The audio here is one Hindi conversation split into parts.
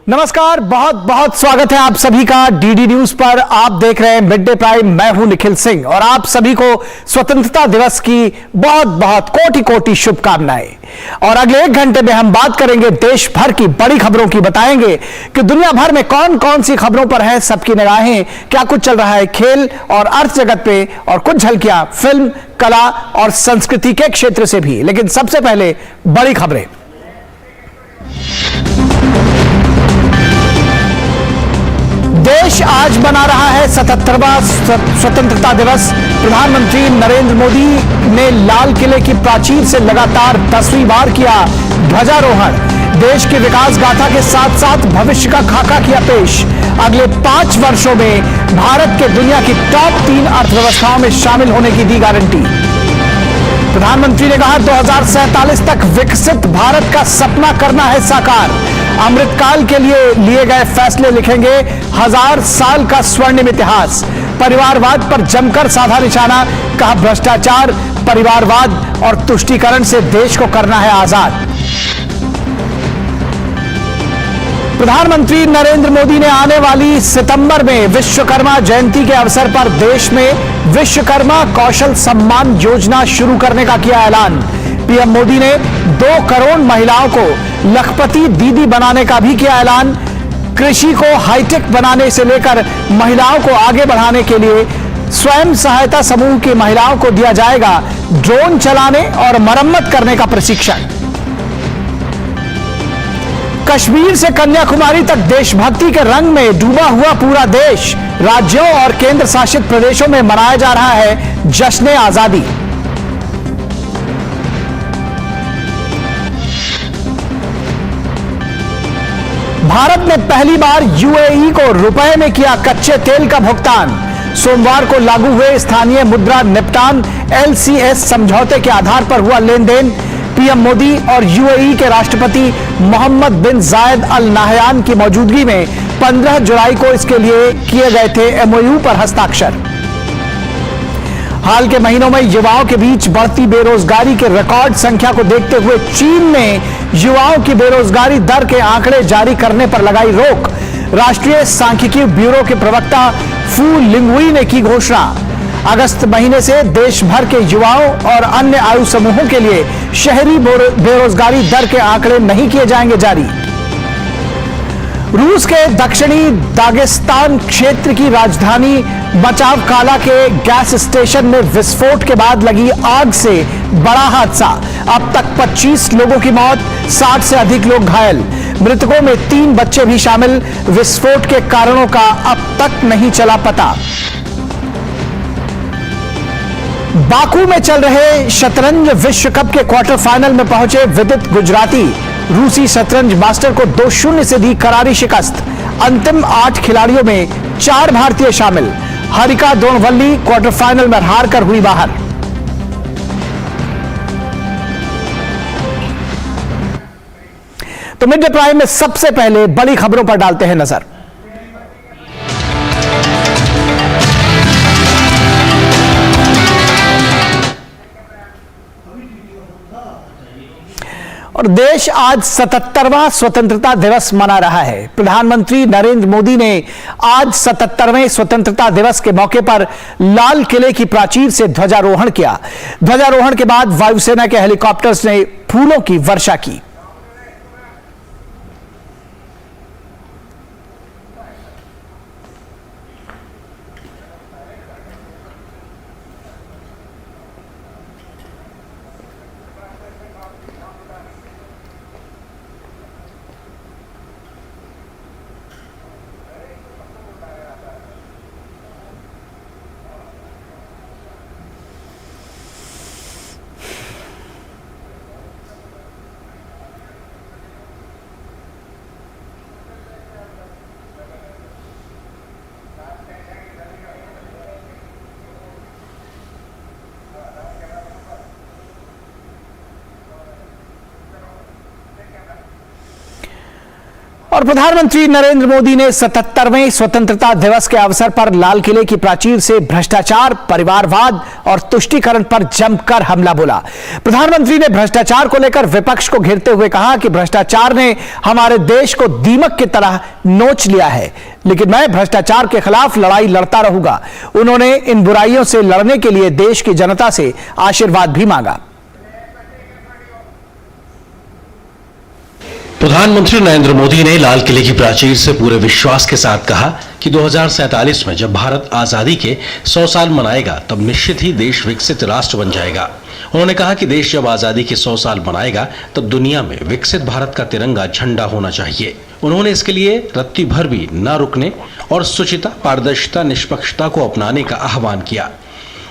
नमस्कार, बहुत बहुत स्वागत है आप सभी का डीडी न्यूज पर। आप देख रहे हैं मिड डे प्राइम। मैं हूं निखिल सिंह और आप सभी को स्वतंत्रता दिवस की बहुत बहुत कोटि कोटि शुभकामनाएं। और अगले 1 घंटे में हम बात करेंगे देश भर की बड़ी खबरों की, बताएंगे कि दुनिया भर में कौन कौन सी खबरों पर है सबकी निगाहें, क्या कुछ चल रहा है खेल और अर्थ जगत पे, और कुछ झलकियां फिल्म, कला और संस्कृति के क्षेत्र से भी। लेकिन सबसे पहले बड़ी खबरें। देश आज मना रहा है 77वां स्वतंत्रता दिवस। प्रधानमंत्री नरेंद्र मोदी ने लाल किले की प्राचीर से लगातार 10वीं बार किया ध्वजारोहण। देश की विकास गाथा के साथ साथ भविष्य का खाका किया पेश। अगले 5 वर्षों में भारत के दुनिया की टॉप 3 अर्थव्यवस्थाओं में शामिल होने की दी गारंटी। प्रधानमंत्री ने कहा 2047 तक विकसित भारत का सपना करना है साकार। अमृतकाल के लिए गए फैसले लिखेंगे 1000 साल का स्वर्णिम इतिहास। परिवारवाद पर जमकर साधा निशाना, कहा भ्रष्टाचार, परिवारवाद और तुष्टीकरण से देश को करना है आजाद। प्रधानमंत्री नरेंद्र मोदी ने आने वाली सितंबर में विश्वकर्मा जयंती के अवसर पर देश में विश्वकर्मा कौशल सम्मान योजना शुरू करने का किया ऐलान। पीएम मोदी ने 2 करोड़ महिलाओं को लखपति दीदी बनाने का भी किया ऐलान। कृषि को हाईटेक बनाने से लेकर महिलाओं को आगे बढ़ाने के लिए स्वयं सहायता समूह की महिलाओं को दिया जाएगा ड्रोन चलाने और मरम्मत करने का प्रशिक्षण। कश्मीर से कन्याकुमारी तक देशभक्ति के रंग में डूबा हुआ पूरा देश। राज्यों और केंद्र शासित प्रदेशों में मनाया जा रहा है जश्न आजादी। भारत ने पहली बार यूएई को रुपए में किया कच्चे तेल का भुगतान। सोमवार को लागू हुए स्थानीय मुद्रा निपटान एलसीएस समझौते के आधार पर हुआ लेन देन। पीएम मोदी और यूएई के राष्ट्रपति मोहम्मद बिन जायद अल नाहयान की मौजूदगी में 15 जुलाई को इसके लिए किए गए थे एमओयू पर हस्ताक्षर। हाल के महीनों में युवाओं के बीच बढ़ती बेरोजगारी के रिकॉर्ड संख्या को देखते हुए चीन ने युवाओं की बेरोजगारी दर के आंकड़े जारी करने पर लगाई रोक। राष्ट्रीय सांख्यिकी ब्यूरो के प्रवक्ता फू लिंगुई ने की घोषणा। अगस्त महीने से देश भर के युवाओं और अन्य आयु समूहों के लिए शहरी बेरोजगारी दर के आंकड़े नहीं किए जाएंगे जारी। रूस के दक्षिणी दागिस्तान क्षेत्र की राजधानी बचाव काला के गैस स्टेशन में विस्फोट के बाद लगी आग से बड़ा हादसा। अब तक 25 लोगों की मौत, 60 से अधिक लोग घायल। मृतकों में 3 बच्चे भी शामिल। विस्फोट के कारणों का अब तक नहीं चला पता। बाकू में चल रहे शतरंज विश्व कप के क्वार्टर फाइनल में पहुंचे विदित गुजराती। रूसी शतरंज मास्टर को 2-0 से दी करारी शिकस्त। अंतिम 8 खिलाड़ियों में 4 भारतीय शामिल। हरिका द्रोणवल्ली क्वार्टर फाइनल में हारकर हुई बाहर। तो मिड डे प्राइम में सबसे पहले बड़ी खबरों पर डालते हैं नजर। और देश आज 77वां स्वतंत्रता दिवस मना रहा है। प्रधानमंत्री नरेंद्र मोदी ने आज 77वें स्वतंत्रता दिवस के मौके पर लाल किले की प्राचीर से ध्वजारोहण किया। ध्वजारोहण के बाद वायुसेना के हेलीकॉप्टर्स ने फूलों की वर्षा की। और प्रधानमंत्री नरेंद्र मोदी ने 77वें स्वतंत्रता दिवस के अवसर पर लाल किले की प्राचीर से भ्रष्टाचार, परिवारवाद और तुष्टीकरण पर जमकर हमला बोला। प्रधानमंत्री ने भ्रष्टाचार को लेकर विपक्ष को घेरते हुए कहा कि भ्रष्टाचार ने हमारे देश को दीमक की तरह नोच लिया है, लेकिन मैं भ्रष्टाचार के खिलाफ लड़ाई लड़ता रहूंगा। उन्होंने इन बुराइयों से लड़ने के लिए देश की जनता से आशीर्वाद भी मांगा। प्रधानमंत्री नरेंद्र मोदी ने लाल किले की प्राचीर से पूरे विश्वास के साथ कहा कि 2047 में जब भारत आजादी के 100 साल मनाएगा तब निश्चित ही देश विकसित राष्ट्र बन जाएगा। उन्होंने कहा कि देश जब आजादी के 100 साल मनाएगा तब दुनिया में विकसित भारत का तिरंगा झंडा होना चाहिए। उन्होंने इसके लिए रत्ती भर भी न रुकने और शुचिता, पारदर्शिता, निष्पक्षता को अपनाने का आह्वान किया।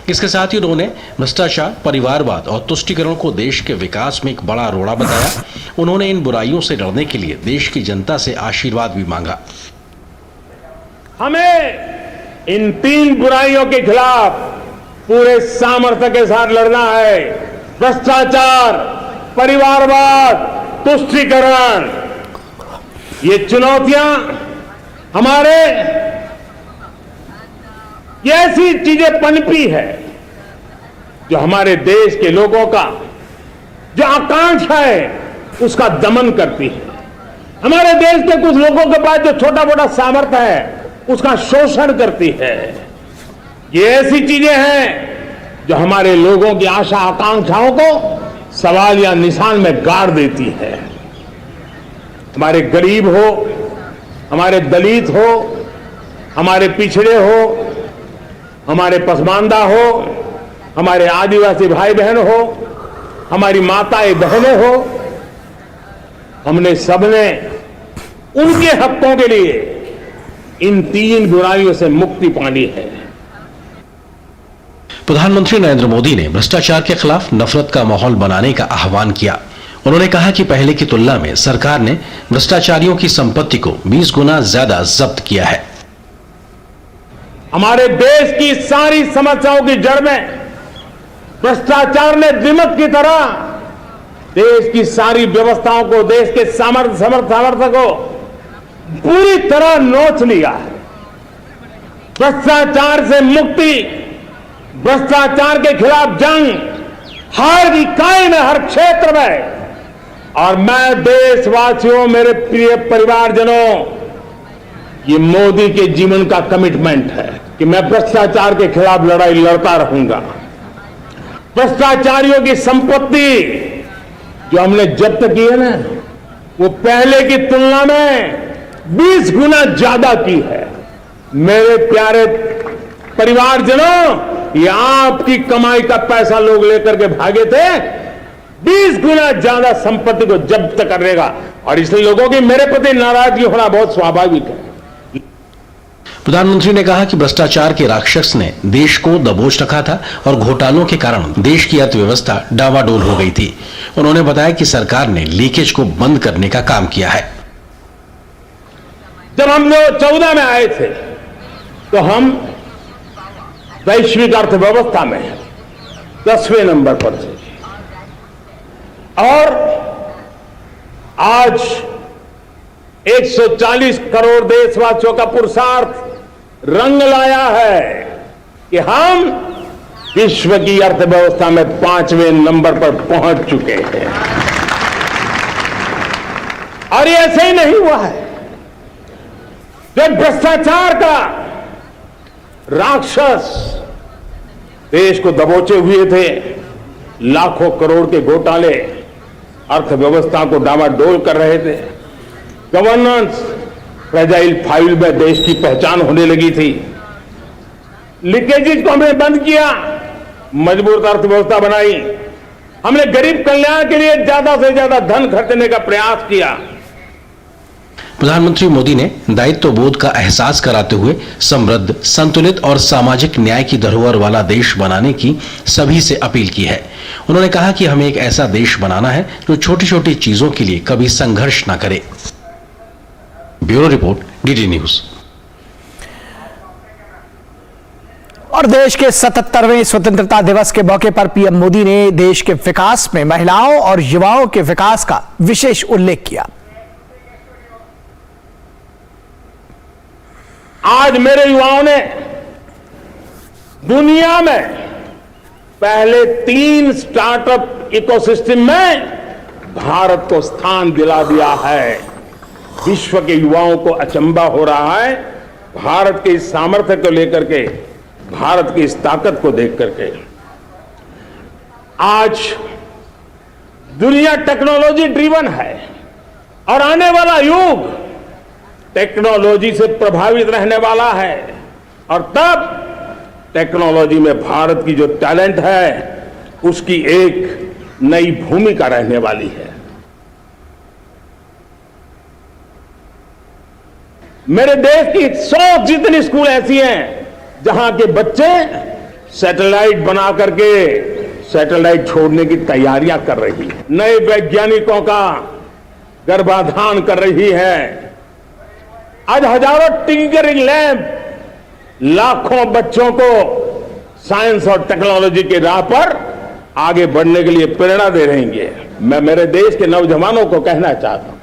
इसके साथ ही उन्होंने भ्रष्टाचार, परिवारवाद और तुष्टीकरण को देश के विकास में एक बड़ा रोड़ा बताया। उन्होंने इन बुराइयों से लड़ने के लिए देश की जनता से आशीर्वाद भी मांगा। हमें इन 3 बुराइयों के खिलाफ पूरे सामर्थ्य के साथ लड़ना है। भ्रष्टाचार, परिवारवाद, तुष्टीकरण, ये चुनौतियां हमारे ये ऐसी चीजें पनपी है जो हमारे देश के लोगों का जो आकांक्षा है उसका दमन करती है। हमारे देश के कुछ लोगों के पास जो छोटा मोटा सामर्थ्य है उसका शोषण करती है। ये ऐसी चीजें हैं जो हमारे लोगों की आशा आकांक्षाओं को सवाल या निशान में गाड़ देती है। हमारे गरीब हो, हमारे दलित हो, हमारे पिछड़े हो, हमारे पसमानदा हो, हमारे आदिवासी भाई बहन हो, हमारी माताएं बहनें हो, हमने सबने उनके हकों के लिए इन 3 बुराइयों से मुक्ति पानी है। प्रधानमंत्री नरेंद्र मोदी ने भ्रष्टाचार के खिलाफ नफरत का माहौल बनाने का आह्वान किया। उन्होंने कहा कि पहले की तुलना में सरकार ने भ्रष्टाचारियों की संपत्ति को 20 गुना ज्यादा जब्त किया है। हमारे देश की सारी समस्याओं की जड़ में भ्रष्टाचार ने दीमक की तरह देश की सारी व्यवस्थाओं को, देश के सामर्थ्य को पूरी तरह नोच लिया है। भ्रष्टाचार से मुक्ति, भ्रष्टाचार के खिलाफ जंग हर इकाई में, हर क्षेत्र में। और मैं देशवासियों, मेरे प्रिय परिवारजनों, ये मोदी के जीवन का कमिटमेंट है कि मैं भ्रष्टाचार के खिलाफ लड़ाई लड़ता रहूंगा। भ्रष्टाचारियों की संपत्ति जो हमने जब्त की है ना, वो पहले की तुलना में 20 गुना ज्यादा की है। मेरे प्यारे परिवारजनों, ये आपकी कमाई का पैसा लोग लेकर के भागे थे। 20 गुना ज्यादा संपत्ति को जब्त करने का, और इसलिए लोगों की मेरे प्रति नाराजगी होना बहुत स्वाभाविक है। प्रधानमंत्री ने कहा कि भ्रष्टाचार के राक्षस ने देश को दबोच रखा था और घोटालों के कारण देश की अर्थव्यवस्था डावाडोल हो गई थी। उन्होंने बताया कि सरकार ने लीकेज को बंद करने का काम किया है। जब हम लोग 14 में आए थे तो हम वैश्विक अर्थव्यवस्था में 10वें नंबर पर थे, और आज 140 करोड़ देशवासियों का पुरुषार्थ रंग लाया है कि हम विश्व की अर्थव्यवस्था में 5वें नंबर पर पहुंच चुके हैं। और ये ऐसे ही नहीं हुआ है। जब भ्रष्टाचार का राक्षस देश को दबोचे हुए थे, लाखों करोड़ के घोटाले अर्थव्यवस्था को डावाडोल कर रहे थे, गवर्नेंस फ्रेजाइल फाइल में देश की पहचान होने लगी थी, लीकेजेज को हमने बंद किया, मजबूत अर्थव्यवस्था बनाई, हमने गरीब कल्याण के लिए ज्यादा से ज्यादा धन खर्चने का प्रयास किया। प्रधानमंत्री मोदी ने दायित्व बोध का एहसास कराते हुए समृद्ध, संतुलित और सामाजिक न्याय की धरोहर वाला देश बनाने की सभी से अपील की है। उन्होंने कहा कि हमें एक ऐसा देश बनाना है जो छोटी छोटी चीजों के लिए कभी संघर्ष न करे। Bureau report, DD news. और देश के 77वें स्वतंत्रता दिवस के मौके पर पीएम मोदी ने देश के विकास में महिलाओं और युवाओं के विकास का विशेष उल्लेख किया। आज मेरे युवाओं ने दुनिया में पहले 3 स्टार्टअप इकोसिस्टम में भारत को स्थान दिला दिया है। विश्व के युवाओं को अचंभा हो रहा है भारत के इस सामर्थ्य को लेकर के, भारत की इस ताकत को देख करके। आज दुनिया टेक्नोलॉजी ड्रिवन है और आने वाला युग टेक्नोलॉजी से प्रभावित रहने वाला है और तब टेक्नोलॉजी में भारत की जो टैलेंट है उसकी एक नई भूमिका रहने वाली है। मेरे देश की 100 जितनी स्कूल ऐसी हैं जहां के बच्चे सैटेलाइट बना करके सैटेलाइट छोड़ने की तैयारियां कर रही है, नए वैज्ञानिकों का गर्भाधान कर रही है। आज हजारों टिंकरिंग लैब लाखों बच्चों को साइंस और टेक्नोलॉजी के राह पर आगे बढ़ने के लिए प्रेरणा दे रही है। मैं मेरे देश के नौजवानों को कहना चाहता हूं,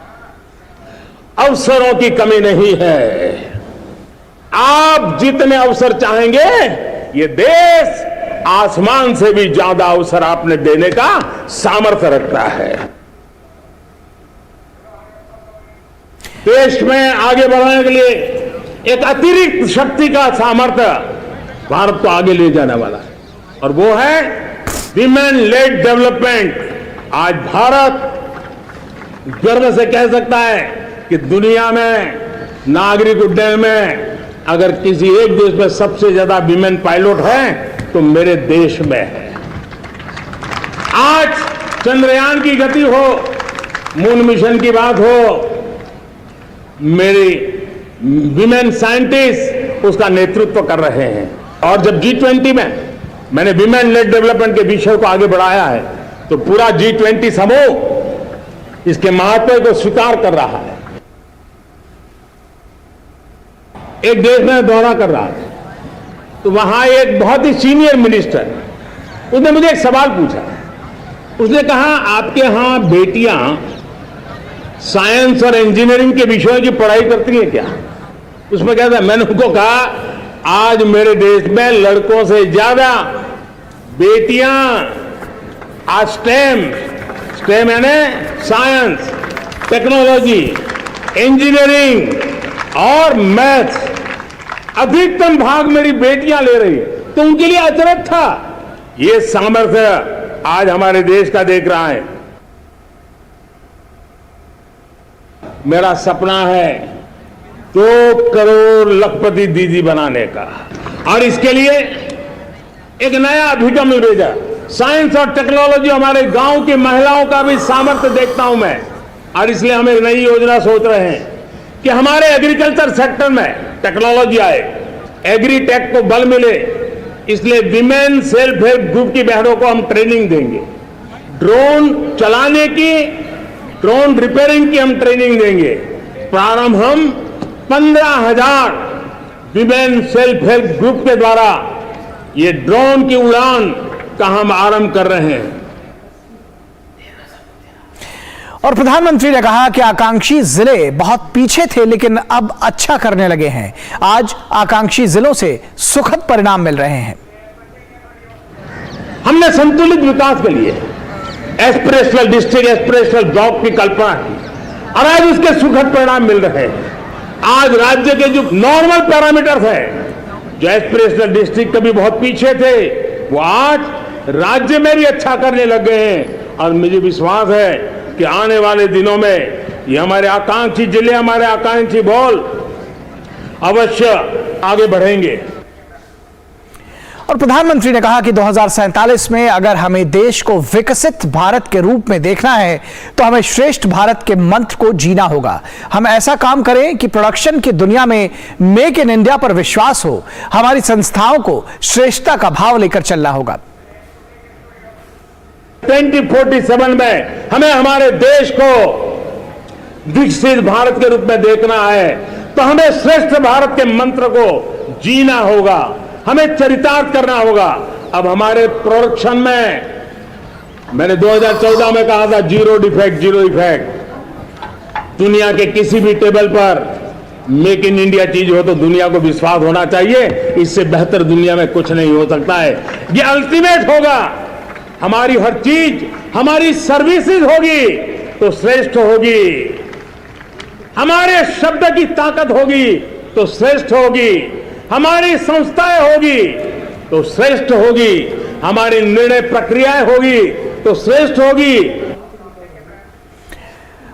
अवसरों की कमी नहीं है। आप जितने अवसर चाहेंगे ये देश आसमान से भी ज्यादा अवसर आपने देने का सामर्थ्य रखता है। देश में आगे बढ़ाने के लिए एक अतिरिक्त शक्ति का सामर्थ्य भारत को आगे ले जाने वाला है और वो है विमेन लेड डेवलपमेंट। आज भारत गर्व से कह सकता है कि दुनिया में नागरिक उड्डयन में अगर किसी एक देश में सबसे ज्यादा विमेन पायलट है तो मेरे देश में है। आज चंद्रयान की गति हो, मून मिशन की बात हो, मेरी विमेन साइंटिस्ट उसका नेतृत्व कर रहे हैं। और जब G20 में मैंने विमेन लेड डेवलपमेंट के विषय को आगे बढ़ाया है तो पूरा G20 समूह इसके महत्व को स्वीकार कर रहा है। एक देश में दौरा कर रहा था तो वहां एक बहुत ही सीनियर मिनिस्टर, उसने मुझे एक सवाल पूछा। उसने कहा आपके यहां बेटियां साइंस और इंजीनियरिंग के विषयों की पढ़ाई करती हैं क्या? उसमें क्या था, मैंने उनको कहा आज मेरे देश में लड़कों से ज्यादा बेटियां आज स्टेम यानी साइंस, टेक्नोलॉजी, इंजीनियरिंग और मैथ्स अधिकतम भाग मेरी बेटियां ले रही है। तो उनके लिए अचरज था। ये सामर्थ्य आज हमारे देश का देख रहा है। मेरा सपना है 2 करोड़ लखपति दीदी बनाने का और इसके लिए एक नया अभिगम भेजा। साइंस और टेक्नोलॉजी हमारे गांव की महिलाओं का भी सामर्थ्य देखता हूं मैं और इसलिए हम एक नई योजना सोच रहे हैं कि हमारे एग्रीकल्चर सेक्टर में टेक्नोलॉजी आए, एग्रीटेक को बल मिले। इसलिए विमेन सेल्फ हेल्प ग्रुप की बहनों को हम ट्रेनिंग देंगे, ड्रोन चलाने की, ड्रोन रिपेयरिंग की हम ट्रेनिंग देंगे। प्रारंभ हम 15,000 विमेन सेल्फ हेल्प ग्रुप के द्वारा ये ड्रोन की उड़ान का हम आरंभ कर रहे हैं। और प्रधानमंत्री ने कहा कि आकांक्षी जिले बहुत पीछे थे लेकिन अब अच्छा करने लगे हैं। आज आकांक्षी जिलों से सुखद परिणाम मिल रहे हैं। हमने संतुलित विकास के लिए एस्पिरेशनल डिस्ट्रिक्ट, एस्पिरेशनल ब्लॉक की कल्पना की और आज उसके सुखद परिणाम मिल रहे हैं। आज राज्य के जो नॉर्मल पैरामीटर्स हैं, जो एस्पिरेशनल डिस्ट्रिक्ट कभी बहुत पीछे थे, वो आज राज्य में भी अच्छा करने लग गए हैं और मुझे विश्वास है कि आने वाले दिनों में ये हमारे आकांक्षी जिले, हमारे आकांक्षी बॉल अवश्य आगे बढ़ेंगे। और प्रधानमंत्री ने कहा कि 2047 में अगर हमें देश को विकसित भारत के रूप में देखना है तो हमें श्रेष्ठ भारत के मंत्र को जीना होगा। हम ऐसा काम करें कि प्रोडक्शन की दुनिया में मेक इन इंडिया पर विश्वास हो। हमारी संस्थाओं को श्रेष्ठता का भाव लेकर चलना होगा। 2047 में हमें हमारे देश को विकसित भारत के रूप में देखना है तो हमें श्रेष्ठ भारत के मंत्र को जीना होगा, हमें चरितार्थ करना होगा। अब हमारे प्रोडक्शन में मैंने 2014 में कहा था जीरो डिफेक्ट, जीरो इफेक्ट। दुनिया के किसी भी टेबल पर मेक इन इंडिया चीज हो तो दुनिया को विश्वास होना चाहिए, इससे बेहतर दुनिया में कुछ नहीं हो सकता है। ये अल्टीमेट होगा। हमारी हर चीज, हमारी सर्विसेज होगी तो श्रेष्ठ होगी, हमारे शब्द की ताकत होगी तो श्रेष्ठ होगी, हमारी संस्थाएं होगी तो श्रेष्ठ होगी, हमारी निर्णय प्रक्रियाएं होगी तो श्रेष्ठ होगी।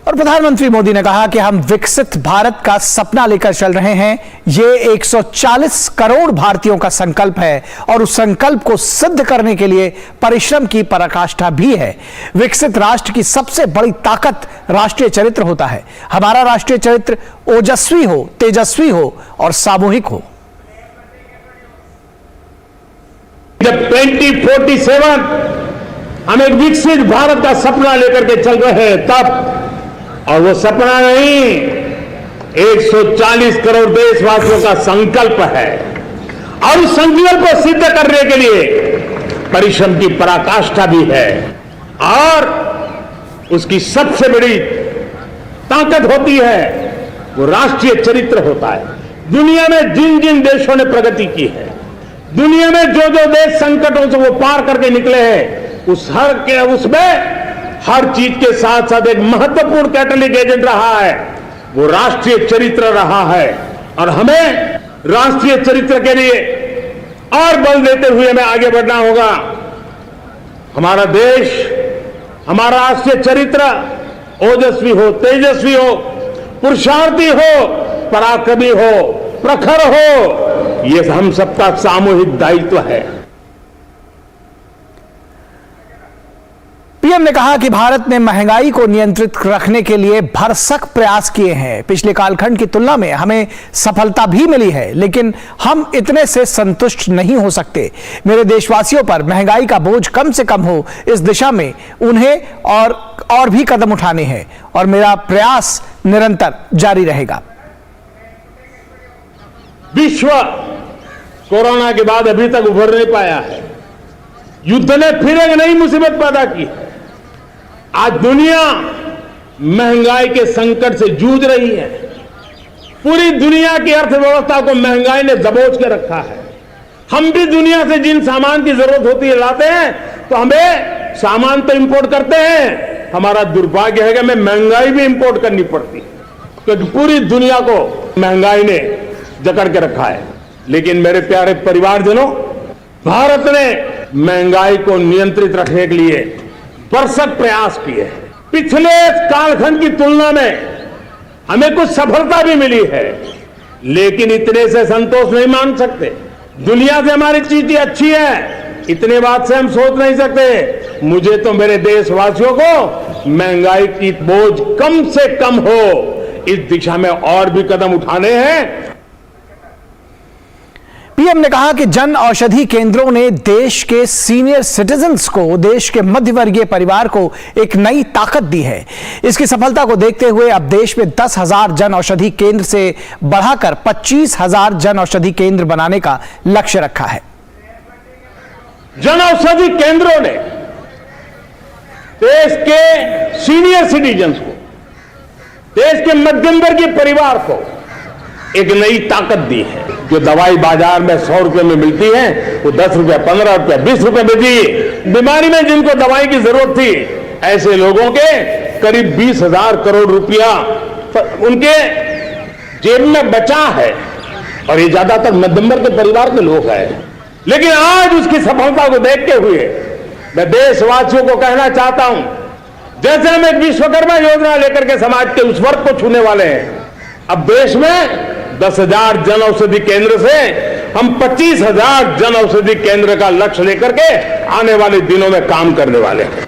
और प्रधानमंत्री मोदी ने कहा कि हम विकसित भारत का सपना लेकर चल रहे हैं। ये 140 करोड़ भारतीयों का संकल्प है और उस संकल्प को सिद्ध करने के लिए परिश्रम की पराकाष्ठा भी है। विकसित राष्ट्र की सबसे बड़ी ताकत राष्ट्रीय चरित्र होता है। हमारा राष्ट्रीय चरित्र ओजस्वी हो, तेजस्वी हो और सामूहिक हो। जब 2047 हम एक विकसित भारत का सपना लेकर के चल रहे हैं तब, और वो सपना नहीं, 140 करोड़ देशवासियों का संकल्प है और उस संकल्प को सिद्ध करने के लिए परिश्रम की पराकाष्ठा भी है। और उसकी सबसे बड़ी ताकत होती है वो राष्ट्रीय चरित्र होता है। दुनिया में जिन जिन देशों ने प्रगति की है, दुनिया में जो जो देश संकटों से वो पार करके निकले हैं, उसमें हर चीज के साथ साथ एक महत्वपूर्ण कैटलिक एजेंट रहा है, वो राष्ट्रीय चरित्र रहा है। और हमें राष्ट्रीय चरित्र के लिए और बल देते हुए हमें आगे बढ़ना होगा। हमारा देश, हमारा राष्ट्रीय चरित्र ओजस्वी हो, तेजस्वी हो, पुरुषार्थी हो, पराक्रमी हो, प्रखर हो, ये हम सबका सामूहिक दायित्व है। पीएम ने कहा कि भारत ने महंगाई को नियंत्रित रखने के लिए भरसक प्रयास किए हैं। पिछले कालखंड की तुलना में हमें सफलता भी मिली है, लेकिन हम इतने से संतुष्ट नहीं हो सकते। मेरे देशवासियों पर महंगाई का बोझ कम से कम हो, इस दिशा में उन्हें और भी कदम उठाने हैं और मेरा प्रयास निरंतर जारी रहेगा। विश्व कोरोना के बाद अभी तक उभर नहीं पाया है। युद्ध ने फिर एक नई मुसीबत पैदा की। आज दुनिया महंगाई के संकट से जूझ रही है। पूरी दुनिया की अर्थव्यवस्था को महंगाई ने दबोच के रखा है। हम भी दुनिया से जिन सामान की जरूरत होती है लाते हैं, तो हमें सामान तो इंपोर्ट करते हैं। हमारा दुर्भाग्य है कि हमें महंगाई भी इंपोर्ट करनी पड़ती है, क्योंकि पूरी दुनिया को महंगाई ने जकड़ के रखा है। लेकिन मेरे प्यारे परिवारजनों, भारत ने महंगाई को नियंत्रित रखने के लिए भरसक प्रयास किए हैं। पिछले कालखंड की तुलना में हमें कुछ सफलता भी मिली है, लेकिन इतने से संतोष नहीं मान सकते। दुनिया से हमारी चीजें अच्छी है, इतने बात से हम सोच नहीं सकते। मुझे तो मेरे देशवासियों को महंगाई की बोझ कम से कम हो, इस दिशा में और भी कदम उठाने हैं। पीएम ने कहा कि जन औषधि केंद्रों ने देश के सीनियर सिटीजन्स को, देश के मध्यवर्गीय परिवार को एक नई ताकत दी है। इसकी सफलता को देखते हुए अब देश में 10,000 जन औषधि केंद्र से बढ़ाकर 25,000 जन औषधि केंद्र बनाने का लक्ष्य रखा है। जन औषधि केंद्रों ने देश के सीनियर सिटीजन्स को, देश के मध्यम वर्गीय परिवार को एक नई ताकत दी है। जो दवाई बाजार में 100 रुपए में मिलती है, वो 10 रुपया, 15 रुपया, 20 रुपए में दी। बीमारी में जिनको दवाई की जरूरत थी, ऐसे लोगों के करीब 20,000 करोड़ रुपया उनके जेब में बचा है, और ये ज्यादातर मध्यम वर्ग के परिवार के लोग हैं। लेकिन आज उसकी सफलता को देखते हुए मैं देशवासियों को कहना चाहता हूं, जैसे हम एक विश्वकर्मा योजना लेकर के समाज के उस वर्ग को छूने वाले हैं, अब देश में 10,000 जन औषधि केंद्र से हम 25,000 जन औषधि केंद्र का लक्ष्य लेकर के आने वाले दिनों में काम करने वाले हैं।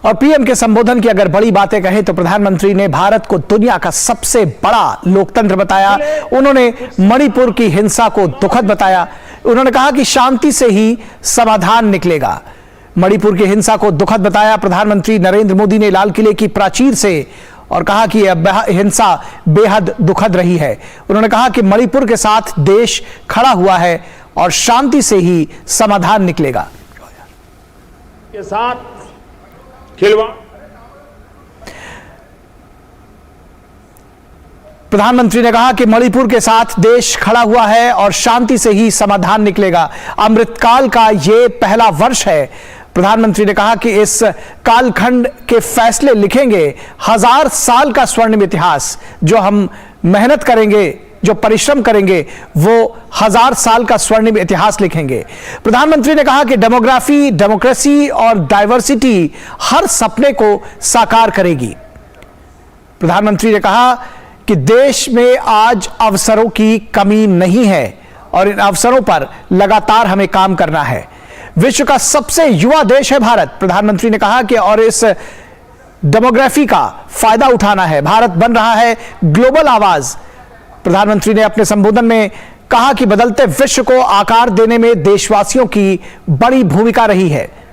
और पीएम के संबोधन की अगर बड़ी बातें कहें तो प्रधानमंत्री ने भारत को दुनिया का सबसे बड़ा लोकतंत्र बताया। उन्होंने मणिपुर की हिंसा को दुखद बताया। उन्होंने कहा कि शांति से ही समाधान निकलेगा। मणिपुर की हिंसा को दुखद बताया प्रधानमंत्री नरेंद्र मोदी ने लाल किले की प्राचीर से, और कहा कि यह हिंसा बेहद दुखद रही है। उन्होंने कहा कि मणिपुर के साथ देश खड़ा हुआ है और शांति से ही समाधान निकलेगा। के साथ खिलवाड़ प्रधानमंत्री ने कहा कि मणिपुर के साथ देश खड़ा हुआ है और शांति से ही समाधान निकलेगा। अमृतकाल का यह पहला वर्ष है। प्रधानमंत्री ने कहा कि इस कालखंड के फैसले लिखेंगे 1000 साल का स्वर्णिम इतिहास। जो हम मेहनत करेंगे, जो परिश्रम करेंगे, वो 1000 साल का स्वर्णिम इतिहास लिखेंगे। प्रधानमंत्री ने कहा कि डेमोग्राफी, डेमोक्रेसी और डाइवर्सिटी हर सपने को साकार करेगी। प्रधानमंत्री ने कहा कि देश में आज अवसरों की कमी नहीं है और इन अवसरों पर लगातार हमें काम करना है। विश्व का सबसे युवा देश है भारत। प्रधानमंत्री ने कहा कि और इस डेमोग्राफी का फायदा उठाना है। भारत बन रहा है ग्लोबल आवाज। प्रधानमंत्री ने अपने संबोधन में कहा कि बदलते विश्व को आकार देने में देशवासियों की बड़ी भूमिका रही है।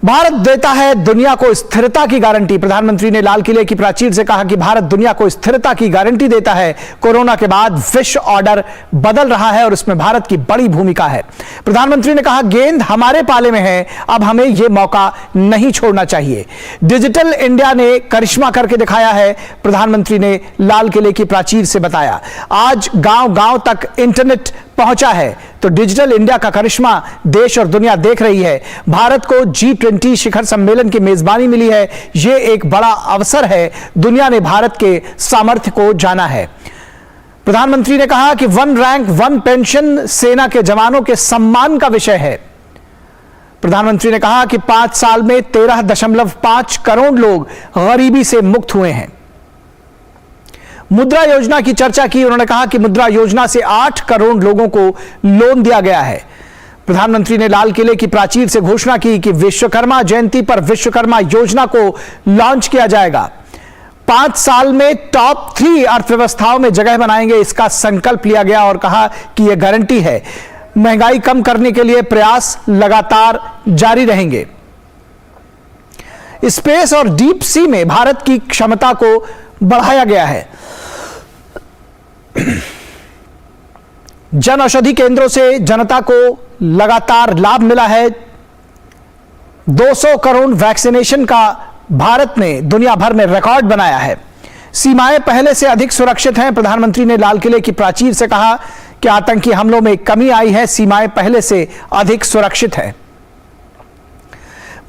भारत देता है दुनिया को स्थिरता की गारंटी। प्रधानमंत्री ने लाल किले की प्राचीर से कहा कि भारत दुनिया को स्थिरता की गारंटी देता है। कोरोना के बाद विश्व ऑर्डर बदल रहा है और इसमें भारत की बड़ी भूमिका है। प्रधानमंत्री ने कहा गेंद हमारे पाले में है, अब हमें यह मौका नहीं छोड़ना चाहिए। डिजिटल इंडिया ने करिश्मा करके दिखाया है। प्रधानमंत्री ने लाल किले की प्राचीर से बताया आज गांव-गांव तक इंटरनेट पहुंचा है तो डिजिटल इंडिया का करिश्मा देश और दुनिया देख रही है। भारत को G20 शिखर सम्मेलन की मेजबानी मिली है। यह एक बड़ा अवसर है। दुनिया ने भारत के सामर्थ्य को जाना है। प्रधानमंत्री ने कहा कि 1 रैंक 1 पेंशन सेना के जवानों के सम्मान का विषय है। प्रधानमंत्री ने कहा कि 5 साल में 13.5 करोड़ लोग गरीबी से मुक्त हुए हैं। मुद्रा योजना की चर्चा की। उन्होंने कहा कि मुद्रा योजना से 8 करोड़ लोगों को लोन दिया गया है। प्रधानमंत्री ने लाल किले की प्राचीर से घोषणा की कि विश्वकर्मा जयंती पर विश्वकर्मा योजना को लॉन्च किया जाएगा। 5 साल में टॉप 3 अर्थव्यवस्थाओं में जगह बनाएंगे, इसका संकल्प लिया गया और कहा कि यह गारंटी है। महंगाई कम करने के लिए प्रयास लगातार जारी रहेंगे। स्पेस और डीप सी में भारत की क्षमता को बढ़ाया गया है। जन औषधि केंद्रों से जनता को लगातार लाभ मिला है। 200 करोड़ वैक्सीनेशन का भारत ने दुनिया भर में रिकॉर्ड बनाया है। सीमाएं पहले से अधिक सुरक्षित हैं। प्रधानमंत्री ने लाल किले की प्राचीर से कहा कि आतंकी हमलों में कमी आई है, सीमाएं पहले से अधिक सुरक्षित है।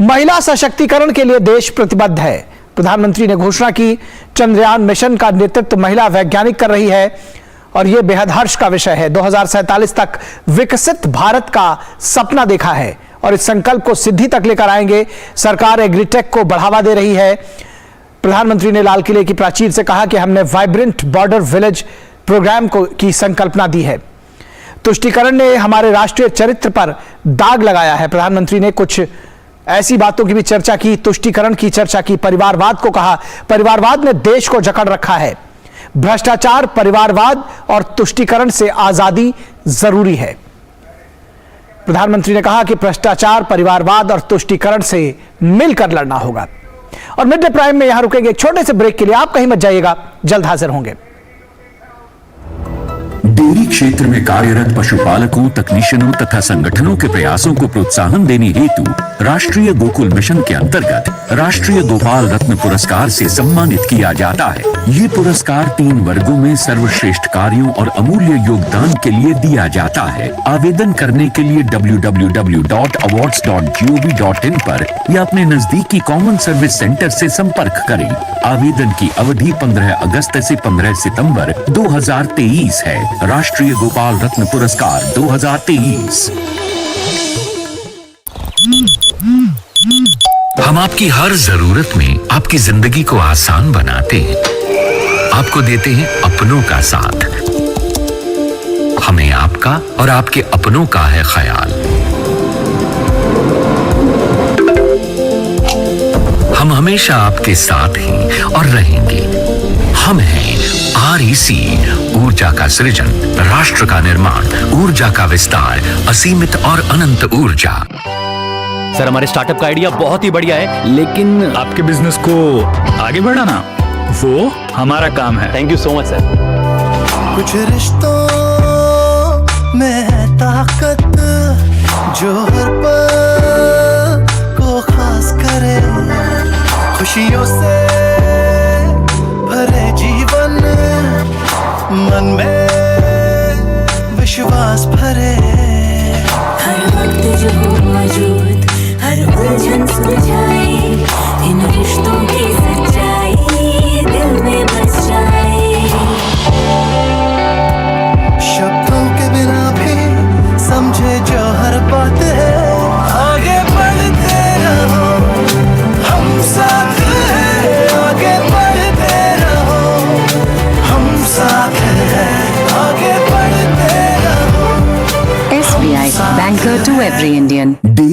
महिला सशक्तिकरण के लिए देश प्रतिबद्ध है। प्रधानमंत्री ने घोषणा की चंद्रयान मिशन का नेतृत्व महिला वैज्ञानिक कर रही है और यह बेहद हर्ष का विषय है। 2047 तक विकसित भारत का सपना देखा है और इस संकल्प को सिद्धि तक लेकर आएंगे। सरकार एग्रीटेक को बढ़ावा दे रही है। प्रधानमंत्री ने लाल किले की प्राचीर से कहा कि हमने वाइब्रेंट बॉर्डर विलेज प्रोग्राम की संकल्पना दी है। तुष्टीकरण ने हमारे राष्ट्रीय चरित्र पर दाग लगाया है। प्रधानमंत्री ने कुछ ऐसी बातों की भी चर्चा की। तुष्टीकरण की चर्चा की। परिवारवाद को कहा परिवारवाद ने देश को जकड़ रखा है। भ्रष्टाचार, परिवारवाद और तुष्टीकरण से आजादी जरूरी है। प्रधानमंत्री ने कहा कि भ्रष्टाचार, परिवारवाद और तुष्टीकरण से मिलकर लड़ना होगा। और मिड डे प्राइम में यहां रुकेंगे एक छोटे से ब्रेक के लिए। आप कहीं मत जाइएगा, जल्द हाजिर होंगे। डेयरी क्षेत्र में कार्यरत पशुपालकों, तकनीशियनों तथा संगठनों के प्रयासों को प्रोत्साहन देने हेतु राष्ट्रीय गोकुल मिशन के अंतर्गत राष्ट्रीय गोपाल रत्न पुरस्कार से सम्मानित किया जाता है। ये पुरस्कार 3 वर्गों में सर्वश्रेष्ठ कार्यों और अमूल्य योगदान के लिए दिया जाता है। आवेदन करने के लिए www.awards.gov.in पर या अपने नजदीकी कॉमन सर्विस सेंटर से संपर्क करें। आवेदन की अवधि 15 अगस्त से 15 सितंबर 2023 है। राष्ट्रीय गोपाल रत्न पुरस्कार 2023। हम आपकी हर जरूरत में आपकी जिंदगी को आसान बनाते हैं। आपको देते हैं अपनों का साथ। हमें आपका और आपके अपनों का है ख्याल। हम हमेशा आपके साथ हैं और रहेंगे। हम हैं REC, ऊर्जा का सृजन, राष्ट्र का निर्माण, ऊर्जा का विस्तार, असीमित और अनंत ऊर्जा। सर, हमारे स्टार्टअप का आइडिया बहुत ही बढ़िया है, लेकिन आपके बिजनेस को आगे बढ़ाना वो हमारा काम है। Thank you so much sir. कुछ रिश्तों में है ताकत जो हर पल को खास करे। खुशियों से भरे जीवन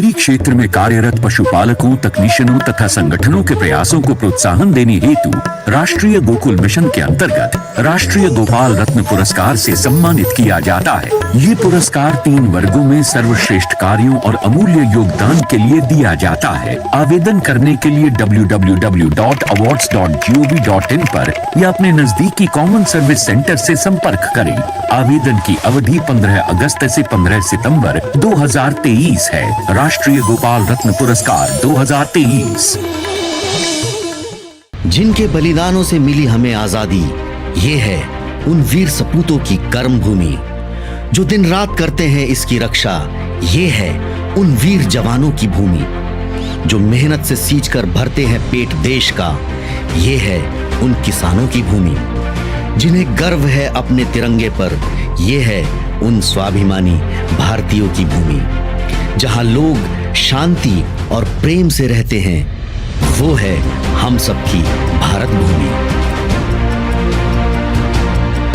डेयरी क्षेत्र में कार्यरत पशुपालकों, तकनीशियनों तथा संगठनों के प्रयासों को प्रोत्साहन देने हेतु राष्ट्रीय गोकुल मिशन के अंतर्गत राष्ट्रीय गोपाल रत्न पुरस्कार से सम्मानित किया जाता है। ये पुरस्कार 3 वर्गों में सर्वश्रेष्ठ कार्यों और अमूल्य योगदान के लिए दिया जाता है। आवेदन करने के लिए www.awards.gov.in पर या अपने नजदीकी कॉमन सर्विस सेंटर से संपर्क करें। आवेदन की अवधि 15 अगस्त से 15 सितंबर 2023 है। राष्ट्रीय गोपाल रत्न पुरस्कार 2023। जिनके बलिदानों से मिली हमें आजादी, ये है उन वीर सपूतों की कर्म भूमि जो दिन रात करते हैं इसकी रक्षा। ये है उन वीर जवानों की भूमि जो मेहनत से सींचकर भरते हैं पेट देश का। ये है उन किसानों की भूमि जिन्हें गर्व है अपने तिरंगे पर। ये है उन स्वाभिमानी भारतीयों की भूमि जहां लोग शांति और प्रेम से रहते हैं। वो है हम सबकी भारत भूमि।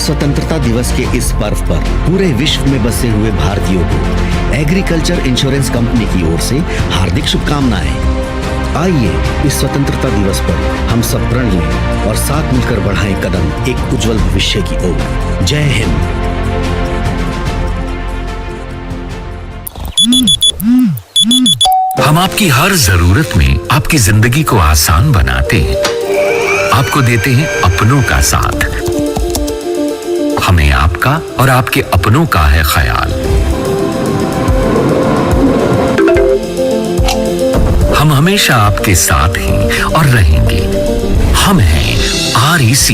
स्वतंत्रता दिवस के इस पर्व पर पूरे विश्व में बसे हुए भारतीयों को एग्रीकल्चर इंश्योरेंस कंपनी की ओर से हार्दिक शुभकामनाएं। आइए इस स्वतंत्रता दिवस पर हम सब प्रण लें और साथ मिलकर बढ़ाएं कदम एक उज्जवल भविष्य की ओर। जय हिंद। हम आपकी हर जरूरत में आपकी जिंदगी को आसान बनाते हैं, आपको देते हैं अपनों का साथ। हमें आपका और आपके अपनों का है ख्याल। हम हमेशा आपके साथ हैं और रहेंगे। हम हैं REC,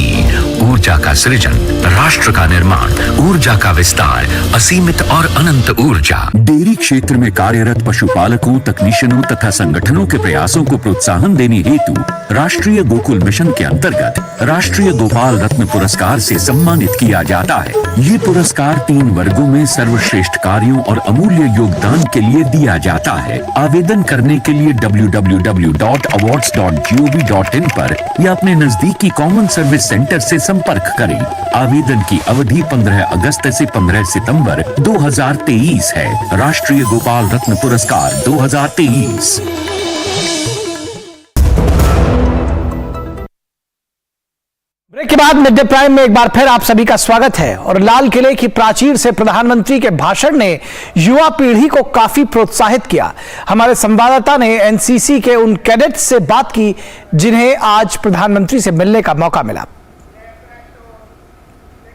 ऊर्जा का सृजन, राष्ट्र का निर्माण, ऊर्जा का विस्तार, असीमित और अनंत ऊर्जा। डेयरी क्षेत्र में कार्यरत पशुपालकों, तकनीशियनों तथा संगठनों के प्रयासों को प्रोत्साहन देने हेतु राष्ट्रीय गोकुल मिशन के अंतर्गत राष्ट्रीय गोपाल रत्न पुरस्कार से सम्मानित किया जाता है। ये पुरस्कार 3 वर्गों में सर्वश्रेष्ठ कार्यों और अमूल्य योगदान के लिए दिया जाता है। आवेदन करने के लिए www.awards.gov.in पर या अपने नजदीकी कॉमन सर्विस सेंटर से संपर्क करें। आवेदन की अवधि 15 अगस्त से 15 सितंबर 2023 है। राष्ट्रीय गोपाल रत्न पुरस्कार 2023। ब्रेक के बाद मिड डे प्राइम में एक बार फिर आप सभी का स्वागत है। और लाल किले की प्राचीर से प्रधानमंत्री के भाषण ने युवा पीढ़ी को काफी प्रोत्साहित किया। हमारे संवाददाता ने एनसीसी के उन कैडेट्स से बात की जिन्हें आज प्रधानमंत्री से मिलने का मौका मिला।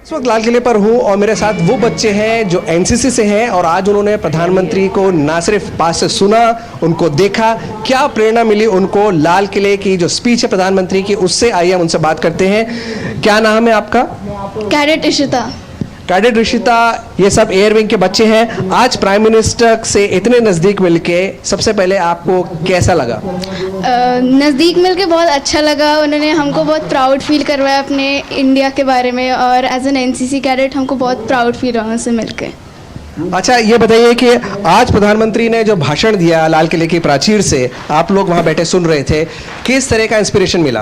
इस वक्त लाल किले पर हूँ और मेरे साथ वो बच्चे हैं जो एनसीसी से हैं और आज उन्होंने प्रधानमंत्री को ना सिर्फ पास से सुना, उनको देखा। क्या प्रेरणा मिली उनको लाल किले की जो स्पीच है प्रधानमंत्री की, उससे आइए हम उनसे बात करते हैं। क्या नाम है आपका? कैडेट इशिता। कैडेट ऋषिता, ये सब एयर विंग के बच्चे हैं। आज प्राइम मिनिस्टर से इतने नज़दीक मिलके सबसे पहले आपको कैसा लगा? नज़दीक मिलके बहुत अच्छा लगा। उन्होंने हमको बहुत प्राउड फील करवाया अपने इंडिया के बारे में और एज एन एनसीसी कैडेट हमको बहुत प्राउड फील हुआ उनसे मिलके। अच्छा, ये बताइए कि आज प्रधानमंत्री ने जो भाषण दिया लाल किले की प्राचीर से, आप लोग वहाँ बैठे सुन रहे थे, किस तरह का इंस्पिरेशन मिला?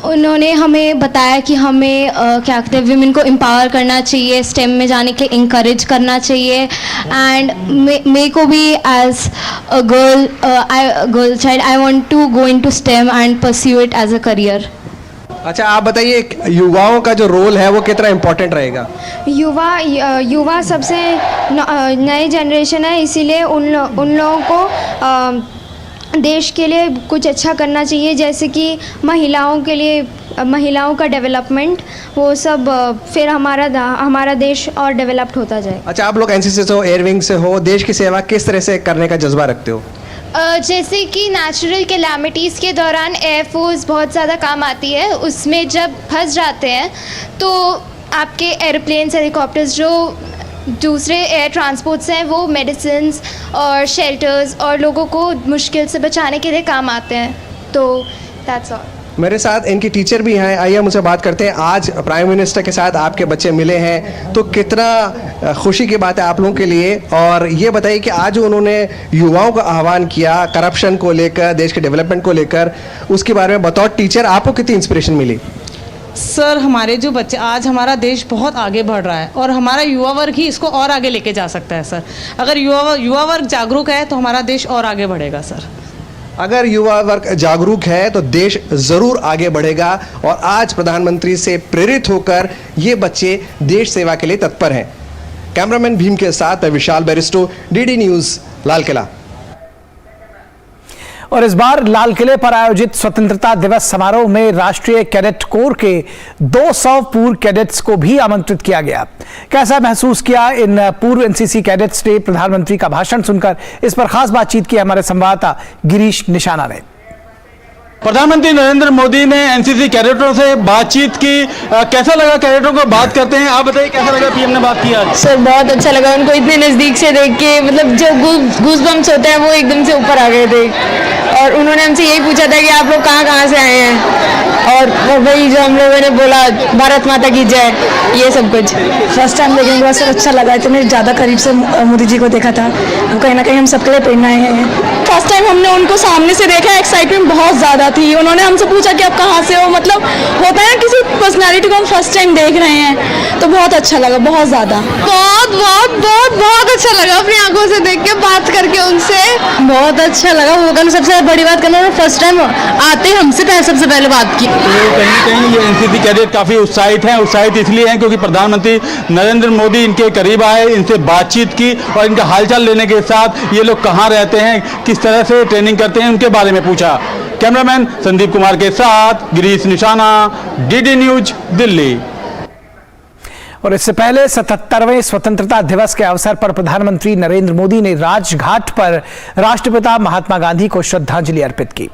उन्होंने हमें बताया कि हमें क्या कहते हैं, विमेन को एम्पावर करना चाहिए, स्टेम में जाने के लिए इंकरेज करना चाहिए। एंड मे को भी as a girl child I want to go into STEM and pursue it as a career. अच्छा, आप बताइए युवाओं का जो रोल है वो कितना इम्पोर्टेंट रहेगा? युवा सबसे नई जनरेशन है, इसीलिए उन लोगों को देश के लिए कुछ अच्छा करना चाहिए, जैसे कि महिलाओं के लिए महिलाओं का डेवलपमेंट, वो सब फिर हमारा देश और डेवलप्ड होता जाए। अच्छा, आप लोग एनसीसी से हो, एयर विंग से हो, देश की सेवा किस तरह से करने का जज्बा रखते हो? जैसे कि नेचुरल कैलामिटीज़ के दौरान एयरफोर्स बहुत ज़्यादा काम आती है। उसमें जब फंस जाते हैं तो आपके एयरप्लेन्स, हेलीकॉप्टर्स, जो दूसरे एयर ट्रांसपोर्ट्स हैं, वो मेडिसिन्स और शेल्टर्स और लोगों को मुश्किल से बचाने के लिए काम आते हैं। तो दैट्स ऑल। मेरे साथ इनकी टीचर भी हैं, आइए हम उनसे बात करते हैं। आज प्राइम मिनिस्टर के साथ आपके बच्चे मिले हैं, तो कितना खुशी की बात है आप लोगों के लिए। और ये बताइए कि आज उन्होंने युवाओं का आह्वान किया करप्शन को लेकर, देश के डेवलपमेंट को लेकर, उसके बारे में बतौर टीचर आपको कितनी इंस्पिरेशन मिली? सर हमारे जो बच्चे, आज हमारा देश बहुत आगे बढ़ रहा है और हमारा युवा वर्ग ही इसको और आगे लेके जा सकता है सर। अगर युवा वर्ग जागरूक है तो हमारा देश और आगे बढ़ेगा सर। अगर युवा वर्ग जागरूक है तो देश जरूर आगे बढ़ेगा और आज प्रधानमंत्री से प्रेरित होकर ये बच्चे देश सेवा के लिए तत्पर हैं। कैमरामैन भीम के साथ विशाल Bairstow, DD news, Lal Qila. और इस बार लाल किले पर आयोजित स्वतंत्रता दिवस समारोह में राष्ट्रीय कैडेट कोर के 200 पूर्व कैडेट्स को भी आमंत्रित किया गया। कैसा महसूस किया इन पूर्व एनसीसी कैडेट्स ने प्रधानमंत्री का भाषण सुनकर? इस पर खास बातचीत की हमारे संवाददाता गिरीश निशाना ने। प्रधानमंत्री नरेंद्र मोदी ने एनसीसी कैडेटों से बातचीत की। कैसा लगा कैडेटों को बात करते हैं? आप बताइए कैसा लगा पीएम ने बात किया? सर बहुत अच्छा लगा, उनको इतने नज़दीक से देख के, मतलब जो गूज बम्स होते हैं वो एकदम से ऊपर आ गए थे। और उन्होंने हमसे यही पूछा था कि आप लोग कहाँ से आए हैं, और वही जो हम लोगों ने बोला भारत माता की जय, ये सब कुछ। फर्स्ट टाइम देखने के बाद सर अच्छा लगा, इतने ज़्यादा करीब से मोदी जी को देखा था, कहीं ना कहीं हम सबके लिए प्रेरणा है। फर्स्ट टाइम हमने उनको सामने से देखा, एक्साइटमेंट बहुत ज़्यादा थी। उन्होंने हमसे पूछा कि आप कहाँ से हो, मतलब होता है किसी पर्सनालिटी को हम फर्स्ट टाइम देख रहे हैं, तो बहुत अच्छा लगा, बहुत ज़्यादा। बहुत अच्छा लगा अपनी आंखों से देख के, बात करके उनसे बहुत अच्छा लगा। वो कहना सबसे बड़ी बात करना, फर्स्ट टाइम आते हमसे सबसे पहले बात की। कहीं ना कहीं ये एनसीसी कैडेट काफ़ी उत्साहित हैं। उत्साहित इसलिए हैं क्योंकि प्रधानमंत्री नरेंद्र मोदी इनके करीब आए, इनसे बातचीत की और इनका हालचाल लेने के साथ ये लोग कहाँ रहते हैं, किस तरह से ट्रेनिंग करते हैं, उनके बारे में पूछा। कैमरामैन संदीप कुमार के साथ गिरीश निशाना, डीडी न्यूज, दिल्ली। और इससे पहले 77वें स्वतंत्रता दिवस के अवसर पर प्रधानमंत्री नरेंद्र मोदी ने राजघाट पर राष्ट्रपिता महात्मा गांधी को श्रद्धांजलि अर्पित की।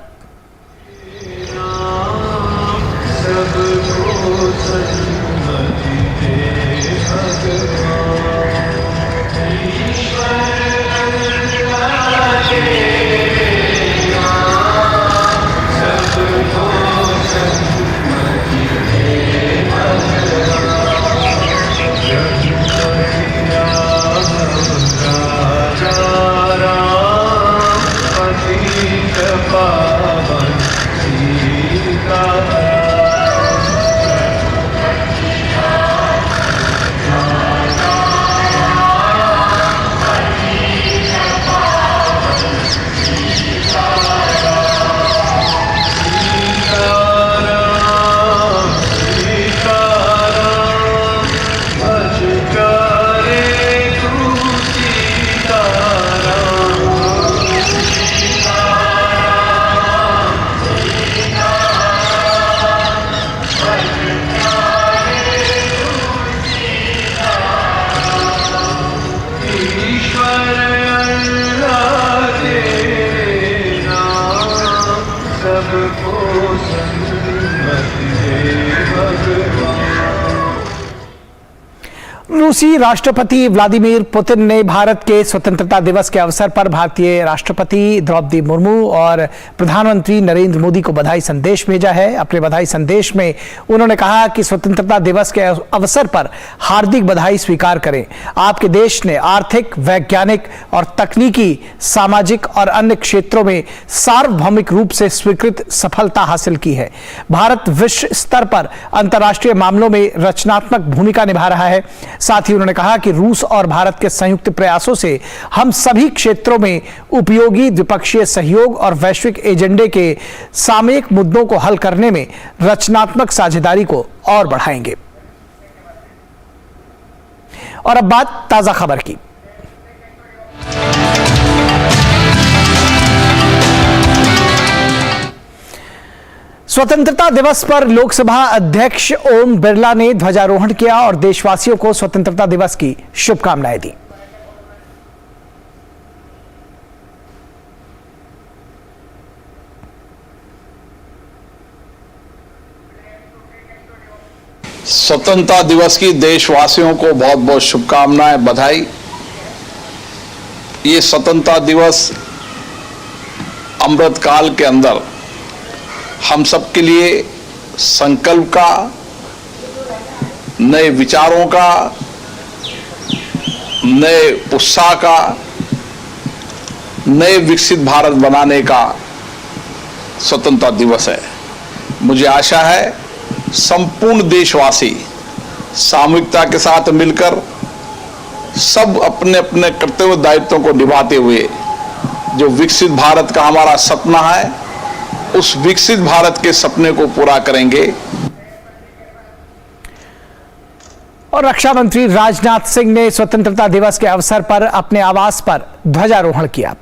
रूसी राष्ट्रपति व्लादिमीर पुतिन ने भारत के स्वतंत्रता दिवस के अवसर पर भारतीय राष्ट्रपति द्रौपदी मुर्मू और प्रधानमंत्री नरेंद्र मोदी को बधाई संदेश भेजा है। अपने बधाई संदेश में उन्होंने कहा कि स्वतंत्रता दिवस के अवसर पर हार्दिक बधाई स्वीकार करें। आपके देश ने आर्थिक, वैज्ञानिक और तकनीकी, सामाजिक और अन्य क्षेत्रों में सार्वभौमिक रूप से स्वीकृत सफलता हासिल की है। भारत विश्व स्तर पर अंतर्राष्ट्रीय मामलों में रचनात्मक भूमिका निभा रहा है। साथ ही उन्होंने कहा कि रूस और भारत के संयुक्त प्रयासों से हम सभी क्षेत्रों में उपयोगी द्विपक्षीय सहयोग और वैश्विक एजेंडे के सामयिक मुद्दों को हल करने में रचनात्मक साझेदारी को और बढ़ाएंगे। और अब बात ताजा खबर की। स्वतंत्रता दिवस पर लोकसभा अध्यक्ष ओम बिरला ने ध्वजारोहण किया और देशवासियों को स्वतंत्रता दिवस की शुभकामनाएं दी। स्वतंत्रता दिवस की देशवासियों को बहुत बहुत शुभकामनाएं, बधाई। ये स्वतंत्रता दिवस अमृतकाल के अंदर हम सब के लिए संकल्प का, नए विचारों का, नए उत्साह का, नए विकसित भारत बनाने का स्वतंत्रता दिवस है। मुझे आशा है संपूर्ण देशवासी सामूहिकता के साथ मिलकर सब अपने अपने कर्तव्य दायित्वों को निभाते हुए जो विकसित भारत का हमारा सपना है, उस विकसित भारत के सपने को पूरा करेंगे। और रक्षा मंत्री राजनाथ सिंह ने स्वतंत्रता दिवस के अवसर पर अपने आवास पर ध्वजारोहण किया।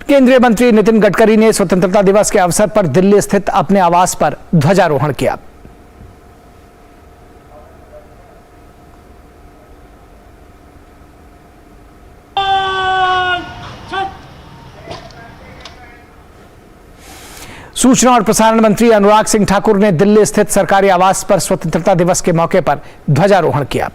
केंद्रीय मंत्री नितिन गडकरी ने स्वतंत्रता दिवस के अवसर पर दिल्ली स्थित अपने आवास पर ध्वजारोहण किया। सूचना और प्रसारण मंत्री अनुराग सिंह ठाकुर ने दिल्ली स्थित सरकारी आवास पर स्वतंत्रता दिवस के मौके पर ध्वजारोहण किया।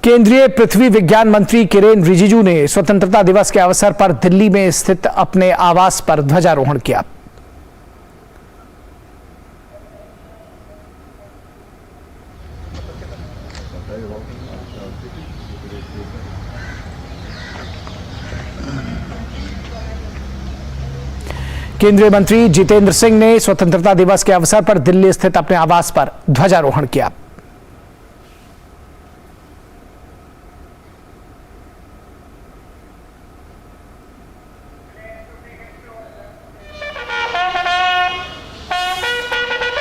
केंद्रीय पृथ्वी विज्ञान मंत्री किरेन रिजिजू ने स्वतंत्रता दिवस के अवसर पर दिल्ली में स्थित अपने आवास पर ध्वजारोहण किया। केंद्रीय मंत्री जितेंद्र सिंह ने स्वतंत्रता दिवस के अवसर पर दिल्ली स्थित अपने आवास पर ध्वजारोहण किया।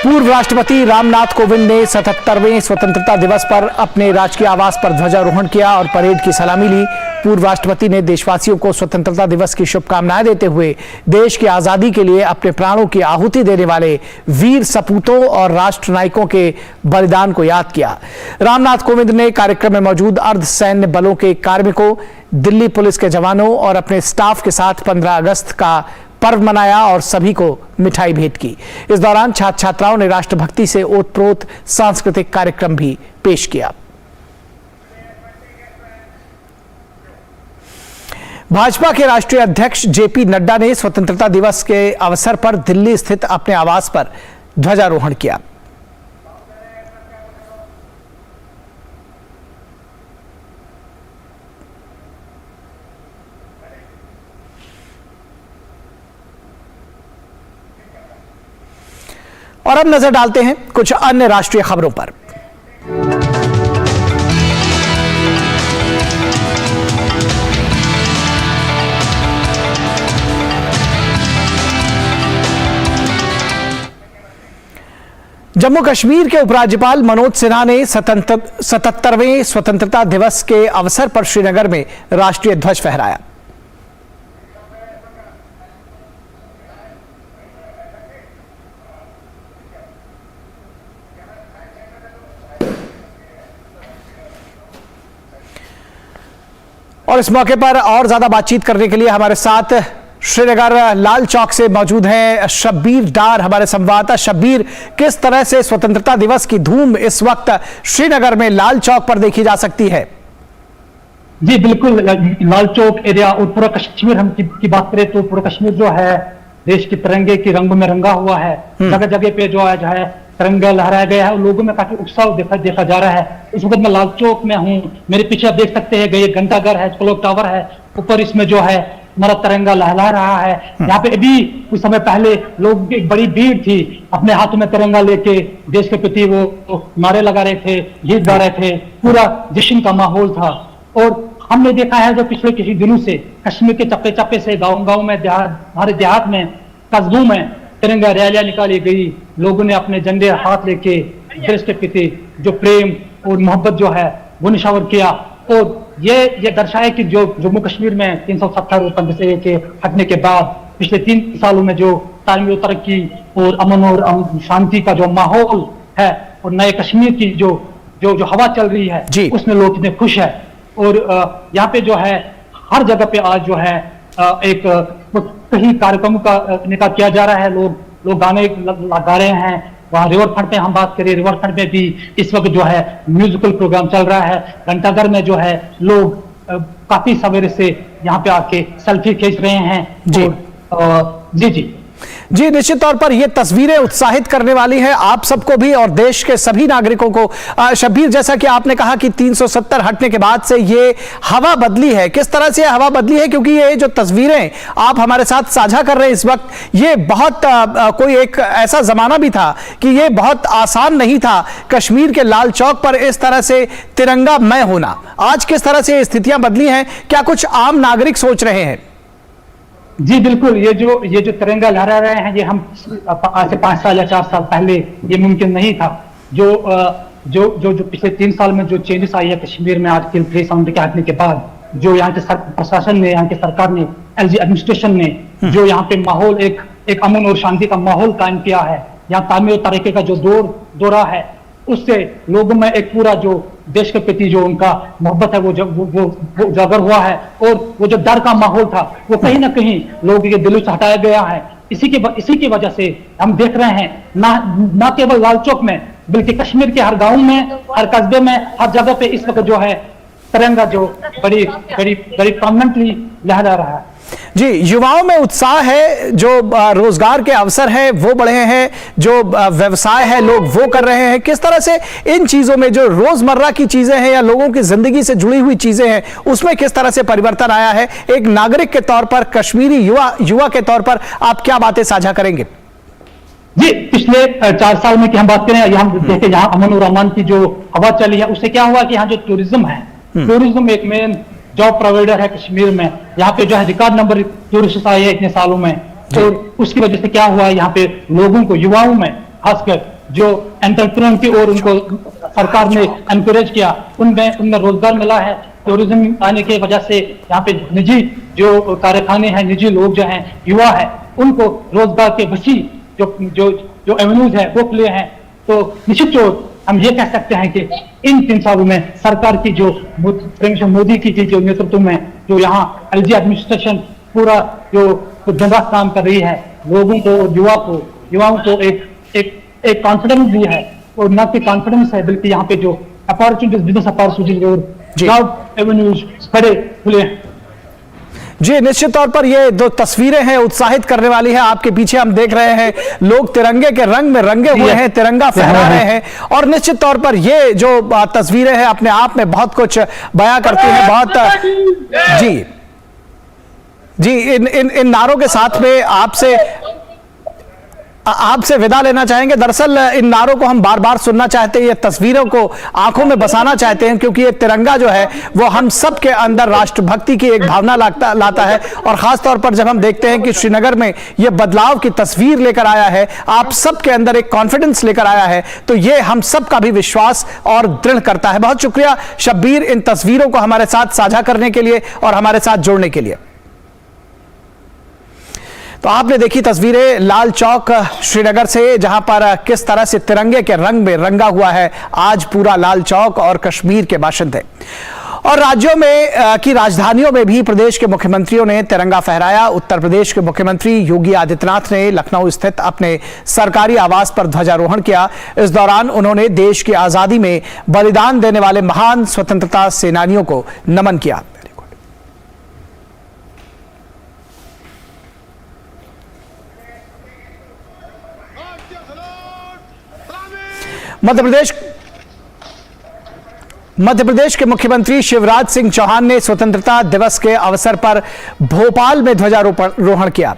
पूर्व राष्ट्रपति रामनाथ कोविंद ने 77वें स्वतंत्रता दिवस पर अपने राजकीय आवास पर ध्वजारोहण किया और परेड की सलामी ली। पूर्व राष्ट्रपति ने देशवासियों को स्वतंत्रता दिवस की शुभकामनाएं देते हुए देश की आजादी के लिए अपने प्राणों की आहुति देने वाले वीर सपूतों और राष्ट्र नायकों के बलिदान को याद किया। रामनाथ कोविंद ने कार्यक्रम में मौजूद अर्ध सैन्य बलों के कार्मिकों, दिल्ली पुलिस के जवानों और अपने स्टाफ के साथ 15 अगस्त का पर्व मनाया और सभी को मिठाई भेंट की। इस दौरान छात्र छात्राओं ने राष्ट्रभक्ति से ओतप्रोत सांस्कृतिक कार्यक्रम भी पेश किया। भाजपा के राष्ट्रीय अध्यक्ष जेपी नड्डा ने स्वतंत्रता दिवस के अवसर पर दिल्ली स्थित अपने आवास पर ध्वजारोहण किया। और अब नजर डालते हैं कुछ अन्य राष्ट्रीय खबरों पर। जम्मू कश्मीर के उपराज्यपाल मनोज सिन्हा ने 77वें स्वतंत्रता दिवस के अवसर पर श्रीनगर में राष्ट्रीय ध्वज फहराया। और इस मौके पर और ज्यादा बातचीत करने के लिए हमारे साथ श्रीनगर लाल चौक से मौजूद हैं शब्बीर डार, हमारे संवाददाता। शब्बीर, किस तरह से स्वतंत्रता दिवस की धूम इस वक्त श्रीनगर में लाल चौक पर देखी जा सकती है? जी बिल्कुल, लाल चौक एरिया और पूरा कश्मीर हम की बात करें तो पूरा कश्मीर जो है देश के तिरंगे के रंग में रंगा हुआ है। जगह जगह पे जो है तिरंगा लहराया गया है और लोगों में काफी उत्साह देखा जा रहा है। इस वक्त मैं लाल चौक में हूँ। मेरे पीछे आप देख सकते हैं ये घंटाघर है, क्लॉक टावर है, ऊपर इसमें जो है हमारा तिरंगा लहरा रहा है। यहाँ पे अभी कुछ समय पहले लोग की बड़ी भीड़ थी, अपने हाथों में तिरंगा लेके देश के प्रति वो नारे लगा रहे थे, गीत गा रहे थे, पूरा जश्न का माहौल था। और हमने देखा है जो पिछले किसी दिनों से कश्मीर के चप्पे चप्पे से गाँव में हमारे देहात में कस्बों में तिरंगा रैलियां निकाली गई। लोगों ने अपने झंडे हाथ लेके देश के प्रति जो प्रेम और मोहब्बत जो है वो निशावर किया। और ये दर्शाए कि जो जम्मू कश्मीर में 370 से के हटने के बाद पिछले 3 सालों में जो तालमेल तरक्की और अमन और शांति का जो माहौल है और नए कश्मीर की जो हवा चल रही है उसमें लोग इतने खुश है। और यहाँ पे जो है हर जगह पे आज जो है एक कई कार्यक्रमों का निकाह किया जा रहा है। लोग गाने गा रहे हैं। वहाँ रिवर फ्रंट पे हम बात करें, रिवर फ्रंट में भी इस वक्त जो है म्यूजिकल प्रोग्राम चल रहा है। घंटाघर में जो है लोग काफी सवेरे से यहाँ पे आके सेल्फी खींच रहे हैं। जी जी, निश्चित तौर पर ये तस्वीरें उत्साहित करने वाली हैं आप सबको भी और देश के सभी नागरिकों को। शब्बीर, जैसा कि आपने कहा कि 370 हटने के बाद से ये हवा बदली है, किस तरह से हवा बदली है? क्योंकि ये जो तस्वीरें आप हमारे साथ साझा कर रहे हैं इस वक्त, ये बहुत कोई एक ऐसा जमाना भी था कि ये बहुत आसान नहीं था कश्मीर के लाल चौक पर इस तरह से तिरंगा मय होना। आज किस तरह से स्थितियां बदली हैं, क्या कुछ आम नागरिक सोच रहे हैं? जी बिल्कुल, ये जो तिरंगा लहरा रहे हैं, ये हम आज से 5 साल या 4 साल पहले ये मुमकिन नहीं था। जो पिछले 3 साल में जो चेंजेस आई है कश्मीर में, आज के 3 साउंड के हटने के बाद, जो यहाँ के प्रशासन ने, यहाँ के सरकार ने, एलजी एडमिनिस्ट्रेशन ने जो यहाँ पे माहौल एक अमन और शांति का माहौल कायम किया है, यहाँ तामीर और तरक्की का जो दौरा है, उससे लोगों में एक पूरा जो देश के प्रति जो उनका मोहब्बत है वो उजागर हुआ है। और वो जो डर का माहौल था वो कहीं ना कहीं लोगों के दिलों से हटाया गया है। इसी की वजह से हम देख रहे हैं ना केवल लाल चौक में, बल्कि कश्मीर के हर गांव में, हर कस्बे में, हर जगह पे इस वक्त जो है तिरंगा जो बड़ी प्रोमिनेंटली लहरा रहा है। जी, युवाओं में उत्साह है, जो रोजगार के अवसर हैं वो बढ़े हैं, जो व्यवसाय है लोग वो कर रहे हैं। किस तरह से इन चीजों में जो रोजमर्रा की चीजें हैं या लोगों की जिंदगी से जुड़ी हुई चीजें हैं उसमें किस तरह से परिवर्तन आया है? एक नागरिक के तौर पर, कश्मीरी युवा के तौर पर आप क्या बातें साझा करेंगे? जी, पिछले 4 साल में की हम बात करें, हम देखें यहाँ अमन और अमान की जो हवा चली है, उससे क्या हुआ कि यहाँ जो टूरिज्म है, टूरिज्म एक मेन जॉब प्रोवाइडर है कश्मीर में। यहाँ पे जो है रिकॉर्ड नंबर टूरिस्ट आए हैं इतने सालों में। और उसकी वजह से क्या हुआ, यहाँ पे लोगों को, युवाओं में खासकर जो एंटरप्रेन्योर की ओर उनको सरकार ने एनकरेज किया, उनमें रोजगार मिला है। टूरिज्म आने की वजह से यहाँ पे निजी जो कारखाने हैं, निजी लोग जो हैं, युवा है, उनको रोजगार के वसी जो एवेन्यूज है वो खुले हैं। तो निश्चित तौर हम ये कह सकते हैं कि इन 3 सालों में सरकार की जो मोदी की जो नेतृत्व में जो यहाँ एलजी एडमिनिस्ट्रेशन पूरा जो जबरदस्त काम कर रही है, लोगों को, युवाओं को एक कॉन्फिडेंस भी है। और न कि कॉन्फिडेंस है, बल्कि यहाँ पे जो अपॉर्चुनिटीज, बिजनेस अपॉर्चुनिटीज और जॉब एवेन्यूज बड़े खुले हैं। जी, निश्चित तौर पर ये दो तस्वीरें हैं उत्साहित करने वाली है। आपके पीछे हम देख रहे हैं लोग तिरंगे के रंग में रंगे हुए हैं, तिरंगा फहरा रहे हैं। और निश्चित तौर पर ये जो तस्वीरें हैं अपने आप में बहुत कुछ बयां करती हैं। बहुत जी इन नारों के साथ में आपसे विदा लेना चाहेंगे। दरअसल इन नारों को हम बार बार सुनना चाहते हैं, ये तस्वीरों को आंखों में बसाना चाहते हैं, क्योंकि ये तिरंगा जो है वो हम सब के अंदर राष्ट्रभक्ति की एक भावना लाता है। और खास तौर पर जब हम देखते हैं कि श्रीनगर में ये बदलाव की तस्वीर लेकर आया है, आप सब के अंदर एक कॉन्फिडेंस लेकर आया है, तो ये हम सब का भी विश्वास और दृढ़ करता है। बहुत शुक्रिया शब्बीर इन तस्वीरों को हमारे साथ साझा करने के लिए और हमारे साथ जोड़ने के लिए। तो आपने देखी तस्वीरें लाल चौक श्रीनगर से, जहां पर किस तरह से तिरंगे के रंग में रंगा हुआ है आज पूरा लाल चौक और कश्मीर के बाशिंदे। और राज्यों में की राजधानियों में भी प्रदेश के मुख्यमंत्रियों ने तिरंगा फहराया। उत्तर प्रदेश के मुख्यमंत्री योगी आदित्यनाथ ने लखनऊ स्थित अपने सरकारी आवास पर ध्वजारोहण किया। इस दौरान उन्होंने देश की आजादी में बलिदान देने वाले महान स्वतंत्रता सेनानियों को नमन किया। मध्य प्रदेश के मुख्यमंत्री शिवराज सिंह चौहान ने स्वतंत्रता दिवस के अवसर पर भोपाल में ध्वजारोहण किया।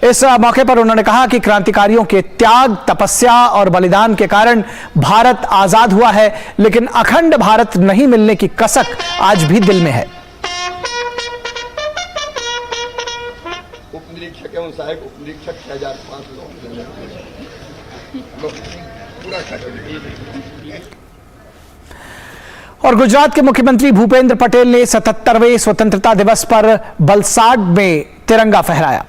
इस मौके पर उन्होंने कहा कि क्रांतिकारियों के त्याग, तपस्या और बलिदान के कारण भारत आजाद हुआ है, लेकिन अखंड भारत नहीं मिलने की कसक आज भी दिल में है। उपनिरीक्षक एवं सहायक उपनिरीक्षक 6005 लोग और गुजरात के मुख्यमंत्री भूपेंद्र पटेल ने 77वें स्वतंत्रता दिवस पर वलसाड में तिरंगा फहराया।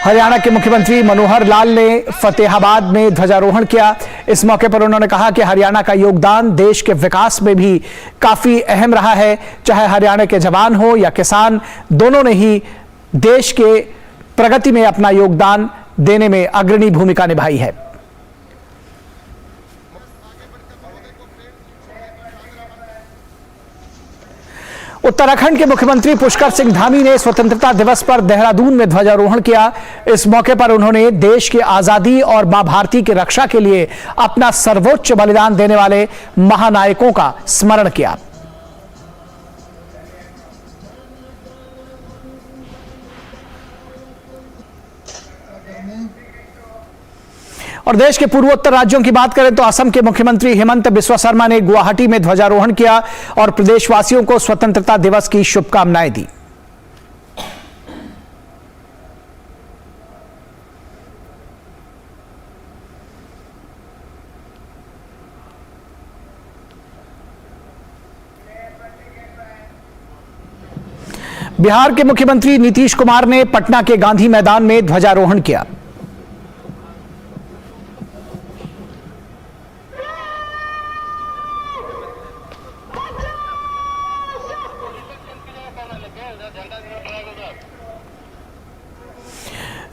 हरियाणा के मुख्यमंत्री मनोहर लाल ने फतेहाबाद में ध्वजारोहण किया। इस मौके पर उन्होंने कहा कि हरियाणा का योगदान देश के विकास में भी काफी अहम रहा है। चाहे हरियाणा के जवान हो या किसान, दोनों ने ही देश के प्रगति में अपना योगदान देने में अग्रणी भूमिका निभाई है। उत्तराखंड के मुख्यमंत्री पुष्कर सिंह धामी ने स्वतंत्रता दिवस पर देहरादून में ध्वजारोहण किया। इस मौके पर उन्होंने देश की आजादी और मां भारती की रक्षा के लिए अपना सर्वोच्च बलिदान देने वाले महानायकों का स्मरण किया। और देश के पूर्वोत्तर राज्यों की बात करें तो असम के मुख्यमंत्री हेमंत बिस्वा शर्मा ने गुवाहाटी में ध्वजारोहण किया और प्रदेशवासियों को स्वतंत्रता दिवस की शुभकामनाएं दी। बिहार के मुख्यमंत्री नीतीश कुमार ने पटना के गांधी मैदान में ध्वजारोहण किया।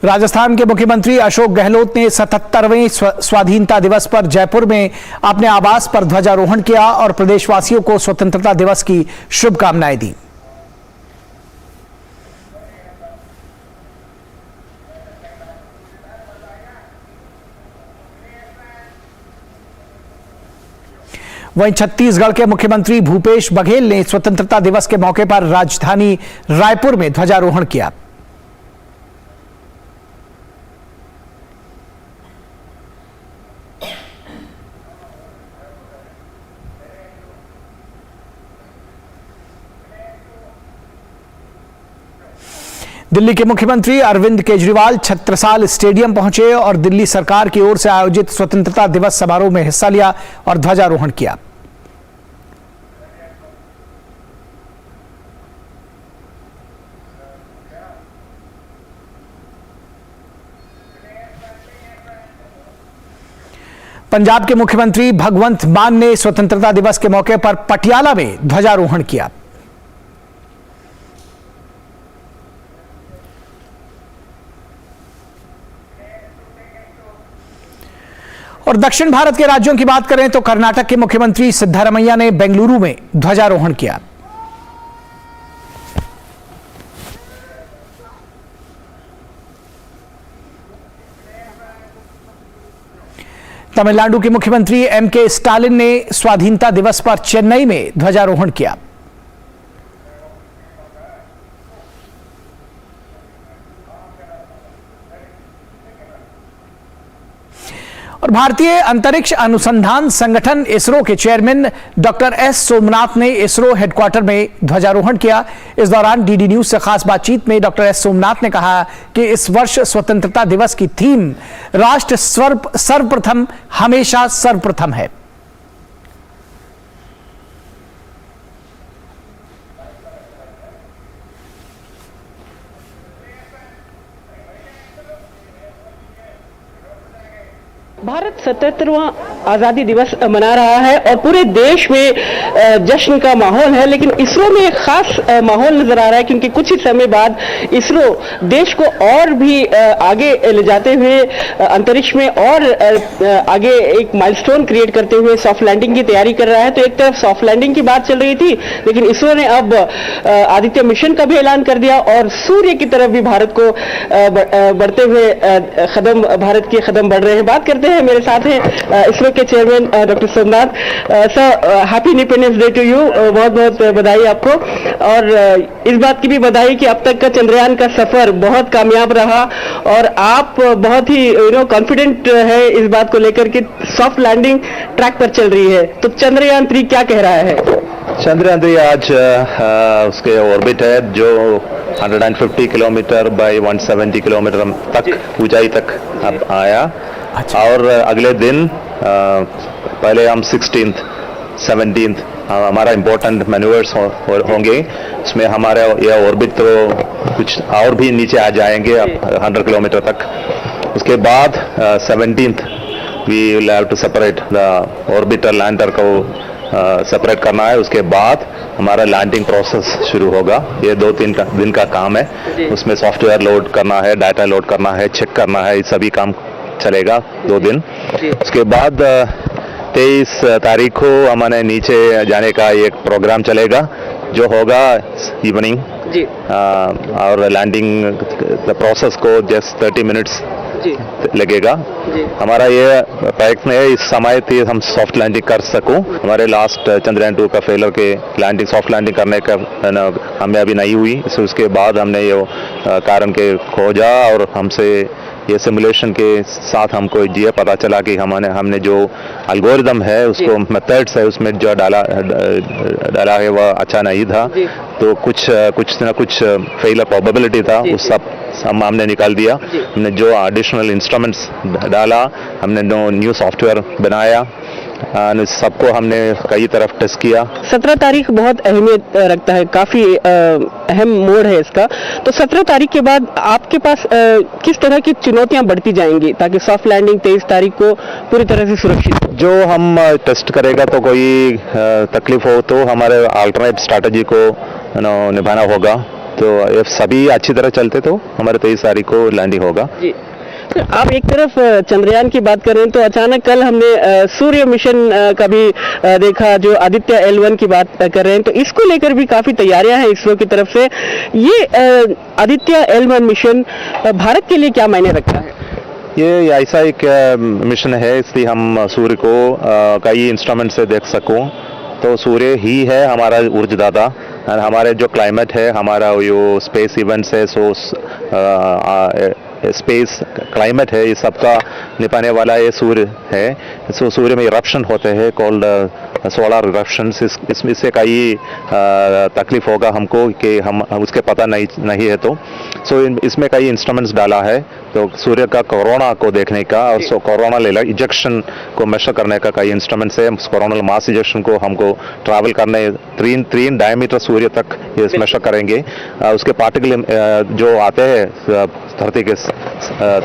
राजस्थान के मुख्यमंत्री अशोक गहलोत ने 77वें स्वाधीनता दिवस पर जयपुर में अपने आवास पर ध्वजारोहण किया और प्रदेशवासियों को स्वतंत्रता दिवस की शुभकामनाएं दी। वहीं छत्तीसगढ़ के मुख्यमंत्री भूपेश बघेल ने स्वतंत्रता दिवस के मौके पर राजधानी रायपुर में ध्वजारोहण किया। दिल्ली के मुख्यमंत्री अरविंद केजरीवाल छत्रसाल स्टेडियम पहुंचे और दिल्ली सरकार की ओर से आयोजित स्वतंत्रता दिवस समारोह में हिस्सा लिया और ध्वजारोहण किया। पंजाब के मुख्यमंत्री भगवंत मान ने स्वतंत्रता दिवस के मौके पर पटियाला में ध्वजारोहण किया। और दक्षिण भारत के राज्यों की बात करें तो कर्नाटक के मुख्यमंत्री सिद्धारमैया ने बेंगलुरु में ध्वजारोहण किया। तमिलनाडु के मुख्यमंत्री एम.के. स्टालिन ने स्वाधीनता दिवस पर चेन्नई में ध्वजारोहण किया। और भारतीय अंतरिक्ष अनुसंधान संगठन इसरो के चेयरमैन डॉक्टर एस सोमनाथ ने इसरो हेडक्वार्टर में ध्वजारोहण किया। इस दौरान डीडी न्यूज से खास बातचीत में डॉक्टर एस सोमनाथ ने कहा कि इस वर्ष स्वतंत्रता दिवस की थीम राष्ट्र सर्वप्रथम हमेशा सर्वप्रथम है। भारत 77वां आज़ादी दिवस मना रहा है और पूरे देश में जश्न का माहौल है, लेकिन इसरो में एक खास माहौल नजर आ रहा है क्योंकि कुछ ही समय बाद इसरो देश को और भी आगे ले जाते हुए अंतरिक्ष में और आगे एक माइलस्टोन क्रिएट करते हुए सॉफ्ट लैंडिंग की तैयारी कर रहा है। तो एक तरफ सॉफ्ट लैंडिंग की बात चल रही थी, लेकिन इसरो ने अब आदित्य मिशन का भी ऐलान कर दिया और सूर्य की तरफ भी भारत को बढ़ते हुए कदम, भारत के कदम बढ़ रहे हैं। बात करते हैं, मेरे साथ हैं इसरो के chairman doctor Somnath sir. Happy independence day to you, बहुत बहुत बधाई आपको। और इस बात की भी बधाई कि अब तक का चंद्रयान का सफर बहुत कामयाब रहा और आप बहुत ही कॉन्फिडेंट है इस बात को लेकर कि सॉफ्ट लैंडिंग ट्रैक पर चल रही है। तो चंद्रयान 3 क्या कह रहा है? चंद्रयान 3 आज उसके ऑर्बिट है जो 150 किलोमीटर बाय 170 किलोमीटर तक ऊंचाई तक अब आया। और अगले दिन पहले हम 16th 17th हमारा इम्पोर्टेंट मैन्यूवर्स होंगे। उसमें हमारा ये ऑर्बिट तो कुछ और भी नीचे आ जाएंगे 100 किलोमीटर तक। उसके बाद 17th we will have to separate the orbiter lander को सेपरेट करना है। उसके बाद हमारा लैंडिंग प्रोसेस शुरू होगा। ये 2-3 दिन का काम है। उसमें सॉफ्टवेयर लोड करना है, डाटा लोड करना है, चेक करना है, ये सभी काम चलेगा 2 दिन। उसके बाद 23 तारीख को हमारे नीचे जाने का एक प्रोग्राम चलेगा जो होगा इवनिंग और लैंडिंग प्रोसेस को जस्ट 30 मिनट्स लगेगा। हमारा ये प्रयत्न है इस समय थी हम सॉफ्ट लैंडिंग कर सकूं। हमारे लास्ट चंद्रयान 2 का फेलर के लैंडिंग सॉफ्ट लैंडिंग करने का कामयाबी नहीं हुई। उसके बाद हमने ये कारण के खोजा और हमसे ये सिमुलेशन के साथ हमको ये पता चला कि हमने जो एल्गोरिदम है उसको मेथड्स है उसमें जो डाला है वह अच्छा नहीं था। तो कुछ ना कुछ फेलियर प्रोबेबिलिटी था, उस सब हमने निकाल दिया। हमने जो एडिशनल इंस्ट्रूमेंट्स डाला, हमने न्यू सॉफ्टवेयर बनाया, सबको हमने कई तरफ टेस्ट किया। 17 तारीख बहुत अहमियत रखता है, काफी अहम मोड़ है इसका। तो 17 तारीख के बाद आपके पास किस तरह की चुनौतियां बढ़ती जाएंगी ताकि सॉफ्ट लैंडिंग 23 तारीख को पूरी तरह से सुरक्षित? जो हम टेस्ट करेगा तो कोई तकलीफ हो तो हमारे अल्टरनेट स्ट्रैटेजी को निभाना होगा। तो ये सभी अच्छी तरह चलते तो हमारे 23 तारीख को लैंडिंग होगा। आप एक तरफ चंद्रयान की बात कर रहे हैं तो अचानक कल हमने सूर्य मिशन का भी देखा जो आदित्य L1 की बात कर रहे हैं। तो इसको लेकर भी काफी तैयारियां हैं इसरो की तरफ से। ये आदित्य L1 मिशन भारत के लिए क्या मायने रखता है? ये ऐसा एक मिशन है इसलिए हम सूर्य को कई इंस्ट्रूमेंट से देख सकूं। तो सूर्य ही है हमारा ऊर्जादाता और हमारे जो क्लाइमेट है, हमारा जो स्पेस इवेंट्स है, सो स्पेस क्लाइमेट है, ये सबका निभाने वाला ये सूर्य है। सो सूर्य में इरप्शन होते हैं कॉल्ड सोलर इरप्शंस। इसमें से कई तकलीफ होगा हमको कि हम उसके पता नहीं है। तो इसमें कई इंस्ट्रूमेंट्स डाला है तो सूर्य का कोरोना को देखने का और कोरोना इजेक्शन को मेजर करने का कई इंस्ट्रूमेंट्स है। कोरोनल मास इजेक्शन को हमको ट्रैवल करने 3 डायमीटर सूर्य तक ये मेजर करेंगे। उसके पार्टिकल जो आते हैं धरती के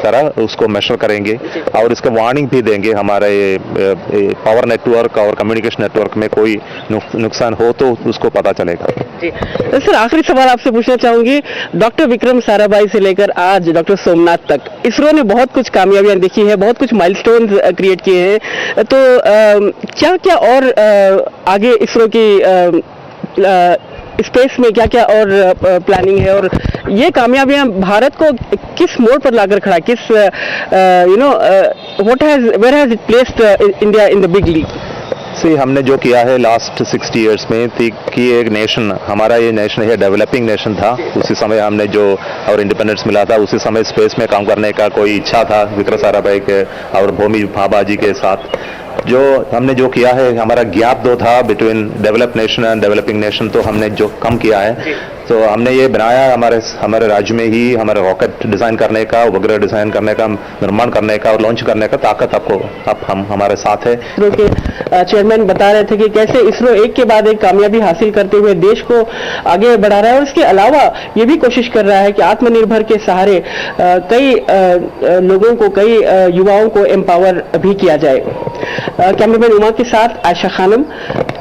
तरह उसको मेजर करेंगे और इसका वार्निंग भी देंगे। हमारे पावर नेटवर्क और कम्युनिकेशन नेटवर्क में कोई नुकसान हो तो उसको पता चलेगा। जी तो सर, आखिरी सवाल आपसे पूछना चाहूंगी। डॉक्टर विक्रम साराभाई से लेकर आज डॉक्टर सोमनाथ तक इसरो ने बहुत कुछ कामयाबियां देखी है, बहुत कुछ माइलस्टोन्स क्रिएट किए हैं। तो क्या क्या और आगे इसरो की स्पेस में क्या क्या और प्लानिंग है और ये कामयाबियां भारत को किस मोड़ पर लाकर खड़ा, किस where has it placed India in the big league? हमने जो किया है लास्ट 60 इयर्स में कि एक नेशन, हमारा ये नेशन है डेवलपिंग नेशन था। उसी समय हमने जो और इंडिपेंडेंस मिला था उसी समय स्पेस में काम करने का कोई इच्छा था विक्रम साराभाई के और भूमि भाभा जी के साथ। जो हमने जो किया है, हमारा गैप दो था between developed nation and developing nation, तो हमने जो कम किया है। तो हमने ये बनाया हमारे राज्य में ही हमारे रॉकेट डिजाइन करने का, उपग्रह डिजाइन करने का, निर्माण करने का और लॉन्च करने का ताकत अब हम हमारे साथ है। इसरो के चेयरमैन बता रहे थे कि कैसे इसरो एक के बाद एक कामयाबी हासिल करते हुए देश को आगे बढ़ा रहा है और इसके अलावा ये भी कोशिश कर रहा है कि आत्मनिर्भर के सहारे कई लोगों को, कई युवाओं को एम्पावर भी किया जाए। कैमरामैन उमा के साथ आयशा खानम,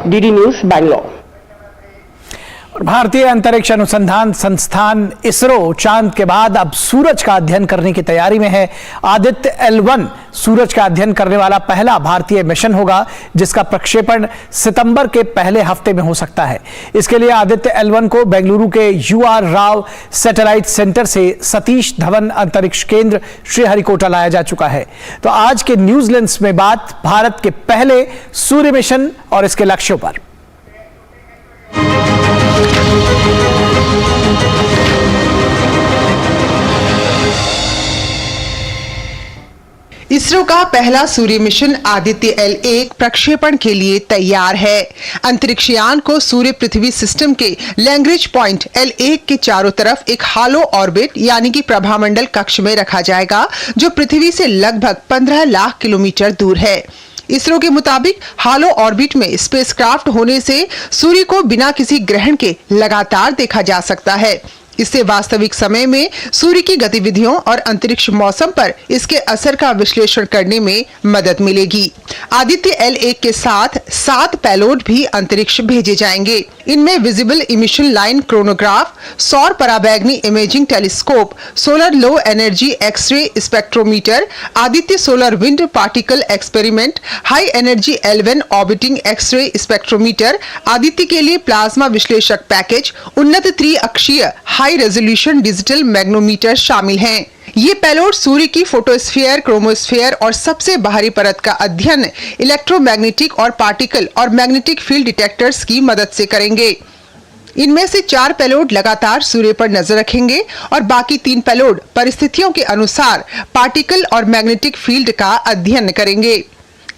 DD न्यूज, बैंगलोर। भारतीय अंतरिक्ष अनुसंधान संस्थान इसरो चांद के बाद अब सूरज का अध्ययन करने की तैयारी में है। आदित्य L1 सूरज का अध्ययन करने वाला पहला भारतीय मिशन होगा जिसका प्रक्षेपण सितंबर के पहले हफ्ते में हो सकता है। इसके लिए आदित्य L1 को बेंगलुरु के UR राव सैटेलाइट सेंटर से सतीश धवन अंतरिक्ष केंद्र श्रीहरिकोटा लाया जा चुका है। तो आज के न्यूज लेंस में बात भारत के पहले सूर्य मिशन और इसके लक्ष्यों पर। इसरो का पहला सूर्य मिशन आदित्य L1 प्रक्षेपण के लिए तैयार है। अंतरिक्ष यान को सूर्य पृथ्वी सिस्टम के लैग्रेंज पॉइंट L1 के चारों तरफ एक हालो ऑर्बिट यानी कि प्रभामंडल कक्ष में रखा जाएगा जो पृथ्वी से लगभग 15 लाख किलोमीटर दूर है। इसरो के मुताबिक हालो ऑर्बिट में स्पेसक्राफ्ट होने से सूर्य को बिना किसी ग्रहण के लगातार देखा जा सकता है। इससे वास्तविक समय में सूर्य की गतिविधियों और अंतरिक्ष मौसम पर इसके असर का विश्लेषण करने में मदद मिलेगी। आदित्य L1 के साथ 7 पेलोड भी अंतरिक्ष भेजे जाएंगे। इनमें विजिबल इमिशन लाइन क्रोनोग्राफ, सौर पराबैंगनी imaging telescope, solar low energy X ray spectrometer, Aditya solar wind particle experiment, high energy L1 orbiting X ray spectrometer, Aditya के लिए प्लाज्मा विश्लेषक पैकेज, उन्नत त्रिअक्षीय हाई रेजोल्यूशन डिजिटल मैग्नोमीटर शामिल हैं। ये पेलोड सूर्य की फोटोस्फीयर, क्रोमोस्फीयर और सबसे बाहरी परत का अध्ययन इलेक्ट्रोमैग्नेटिक और पार्टिकल और मैग्नेटिक फील्ड डिटेक्टर्स की मदद से करेंगे। इनमें से 4 पेलोड लगातार सूर्य पर नजर रखेंगे और बाकी 3 पेलोड परिस्थितियों के अनुसार पार्टिकल और मैग्नेटिक फील्ड का अध्ययन करेंगे।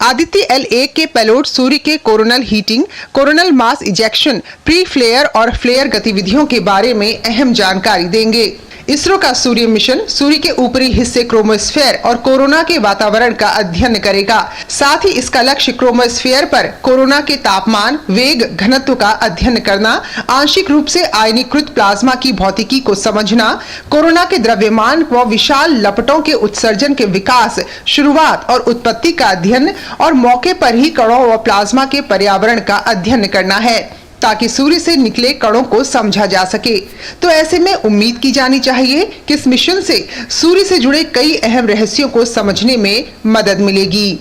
आदित्य L1 के पेलोड सूर्य के coronal heating, coronal mass ejection, pre flare और फ्लेयर गतिविधियों के बारे में अहम जानकारी देंगे। इसरो का सूर्य मिशन सूर्य के ऊपरी हिस्से क्रोमोस्फीयर और कोरोना के वातावरण का अध्ययन करेगा। साथ ही इसका लक्ष्य क्रोमोस्फीयर पर कोरोना के तापमान, वेग, घनत्व का अध्ययन करना, आंशिक रूप से आयनीकृत प्लाज्मा की भौतिकी को समझना, कोरोना के द्रव्यमान व विशाल लपटों के उत्सर्जन के विकास, शुरुआत और उत्पत्ति का अध्ययन और मौके पर ही कणों व प्लाज्मा के पर्यावरण का अध्ययन करना है ताकि सूर्य से निकले कणों को समझा जा सके। तो ऐसे में उम्मीद की जानी चाहिए कि इस मिशन से सूर्य से जुड़े कई अहम रहस्यों को समझने में मदद मिलेगी।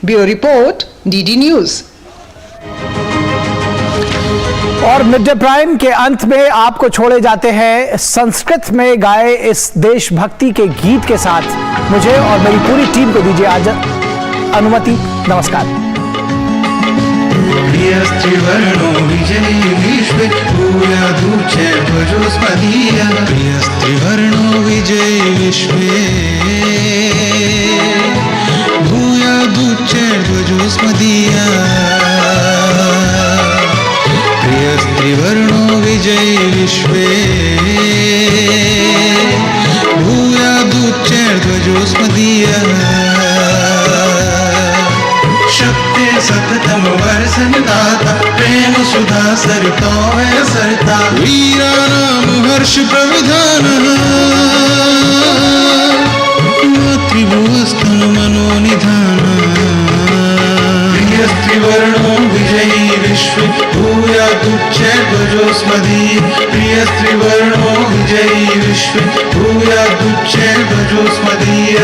Bureau report, DD news. और मिड डे प्राइम के अंत में आपको छोड़े जाते हैं संस्कृत में गाए इस देशभक्ति के गीत के साथ। मुझे और मेरी पूरी टीम को दीजिए आज अनुमति। नमस्कार। प्रियस्त्रिवर्णो विजयी विश्वे भूयादुचे ध्वजोस्मदीयः। प्रियस्त्रिवर्णो विजयी विश्वे भूयादुचे ध्वजोस्मदीयः। प्रियस्त्रिवर्णो विजयी विश्वे भूयादुचे ध्वजोस्मदीयः। शक्ति सततम वर्षन दाता प्रेम सुधा सरितो है सरता। वीरा नाम हर्ष प्रविधान मातृभुवस्तन मनोनिधान। प्रियस्त्रिवर्णो विजयी विश्व भूयादुच्चे ध्वजोस्मदीय। प्रियस्त्रिवर्णो विजयी विश्व भूयादुच्चे ध्वजोस्मदीय।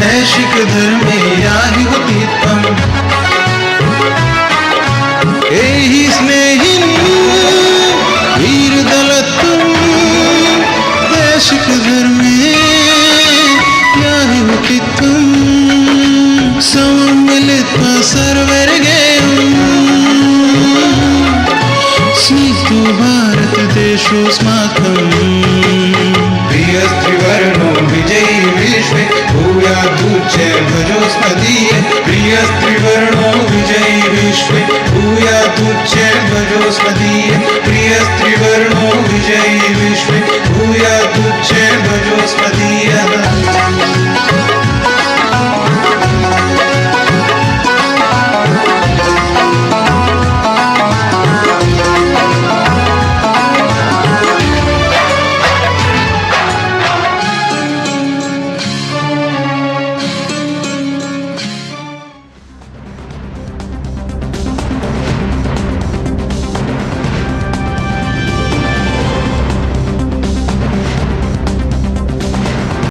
दैशिक धर्मे याहि होतीत्वम्। एहि स्नेहिन् वीरदलत्वम् दैशिक धर्मे याहि होतीत्वम्। समं मिलित्वा सर्वैर्गेयम् स्निग्धो भारतदेशोऽस्माकम्। प्रियस्त्रिवर्णो विजयी विश्वे भूयादुच्चे ध्वजोस्मदीय। प्रियस्त्रिवर्णो विजयी विश्वे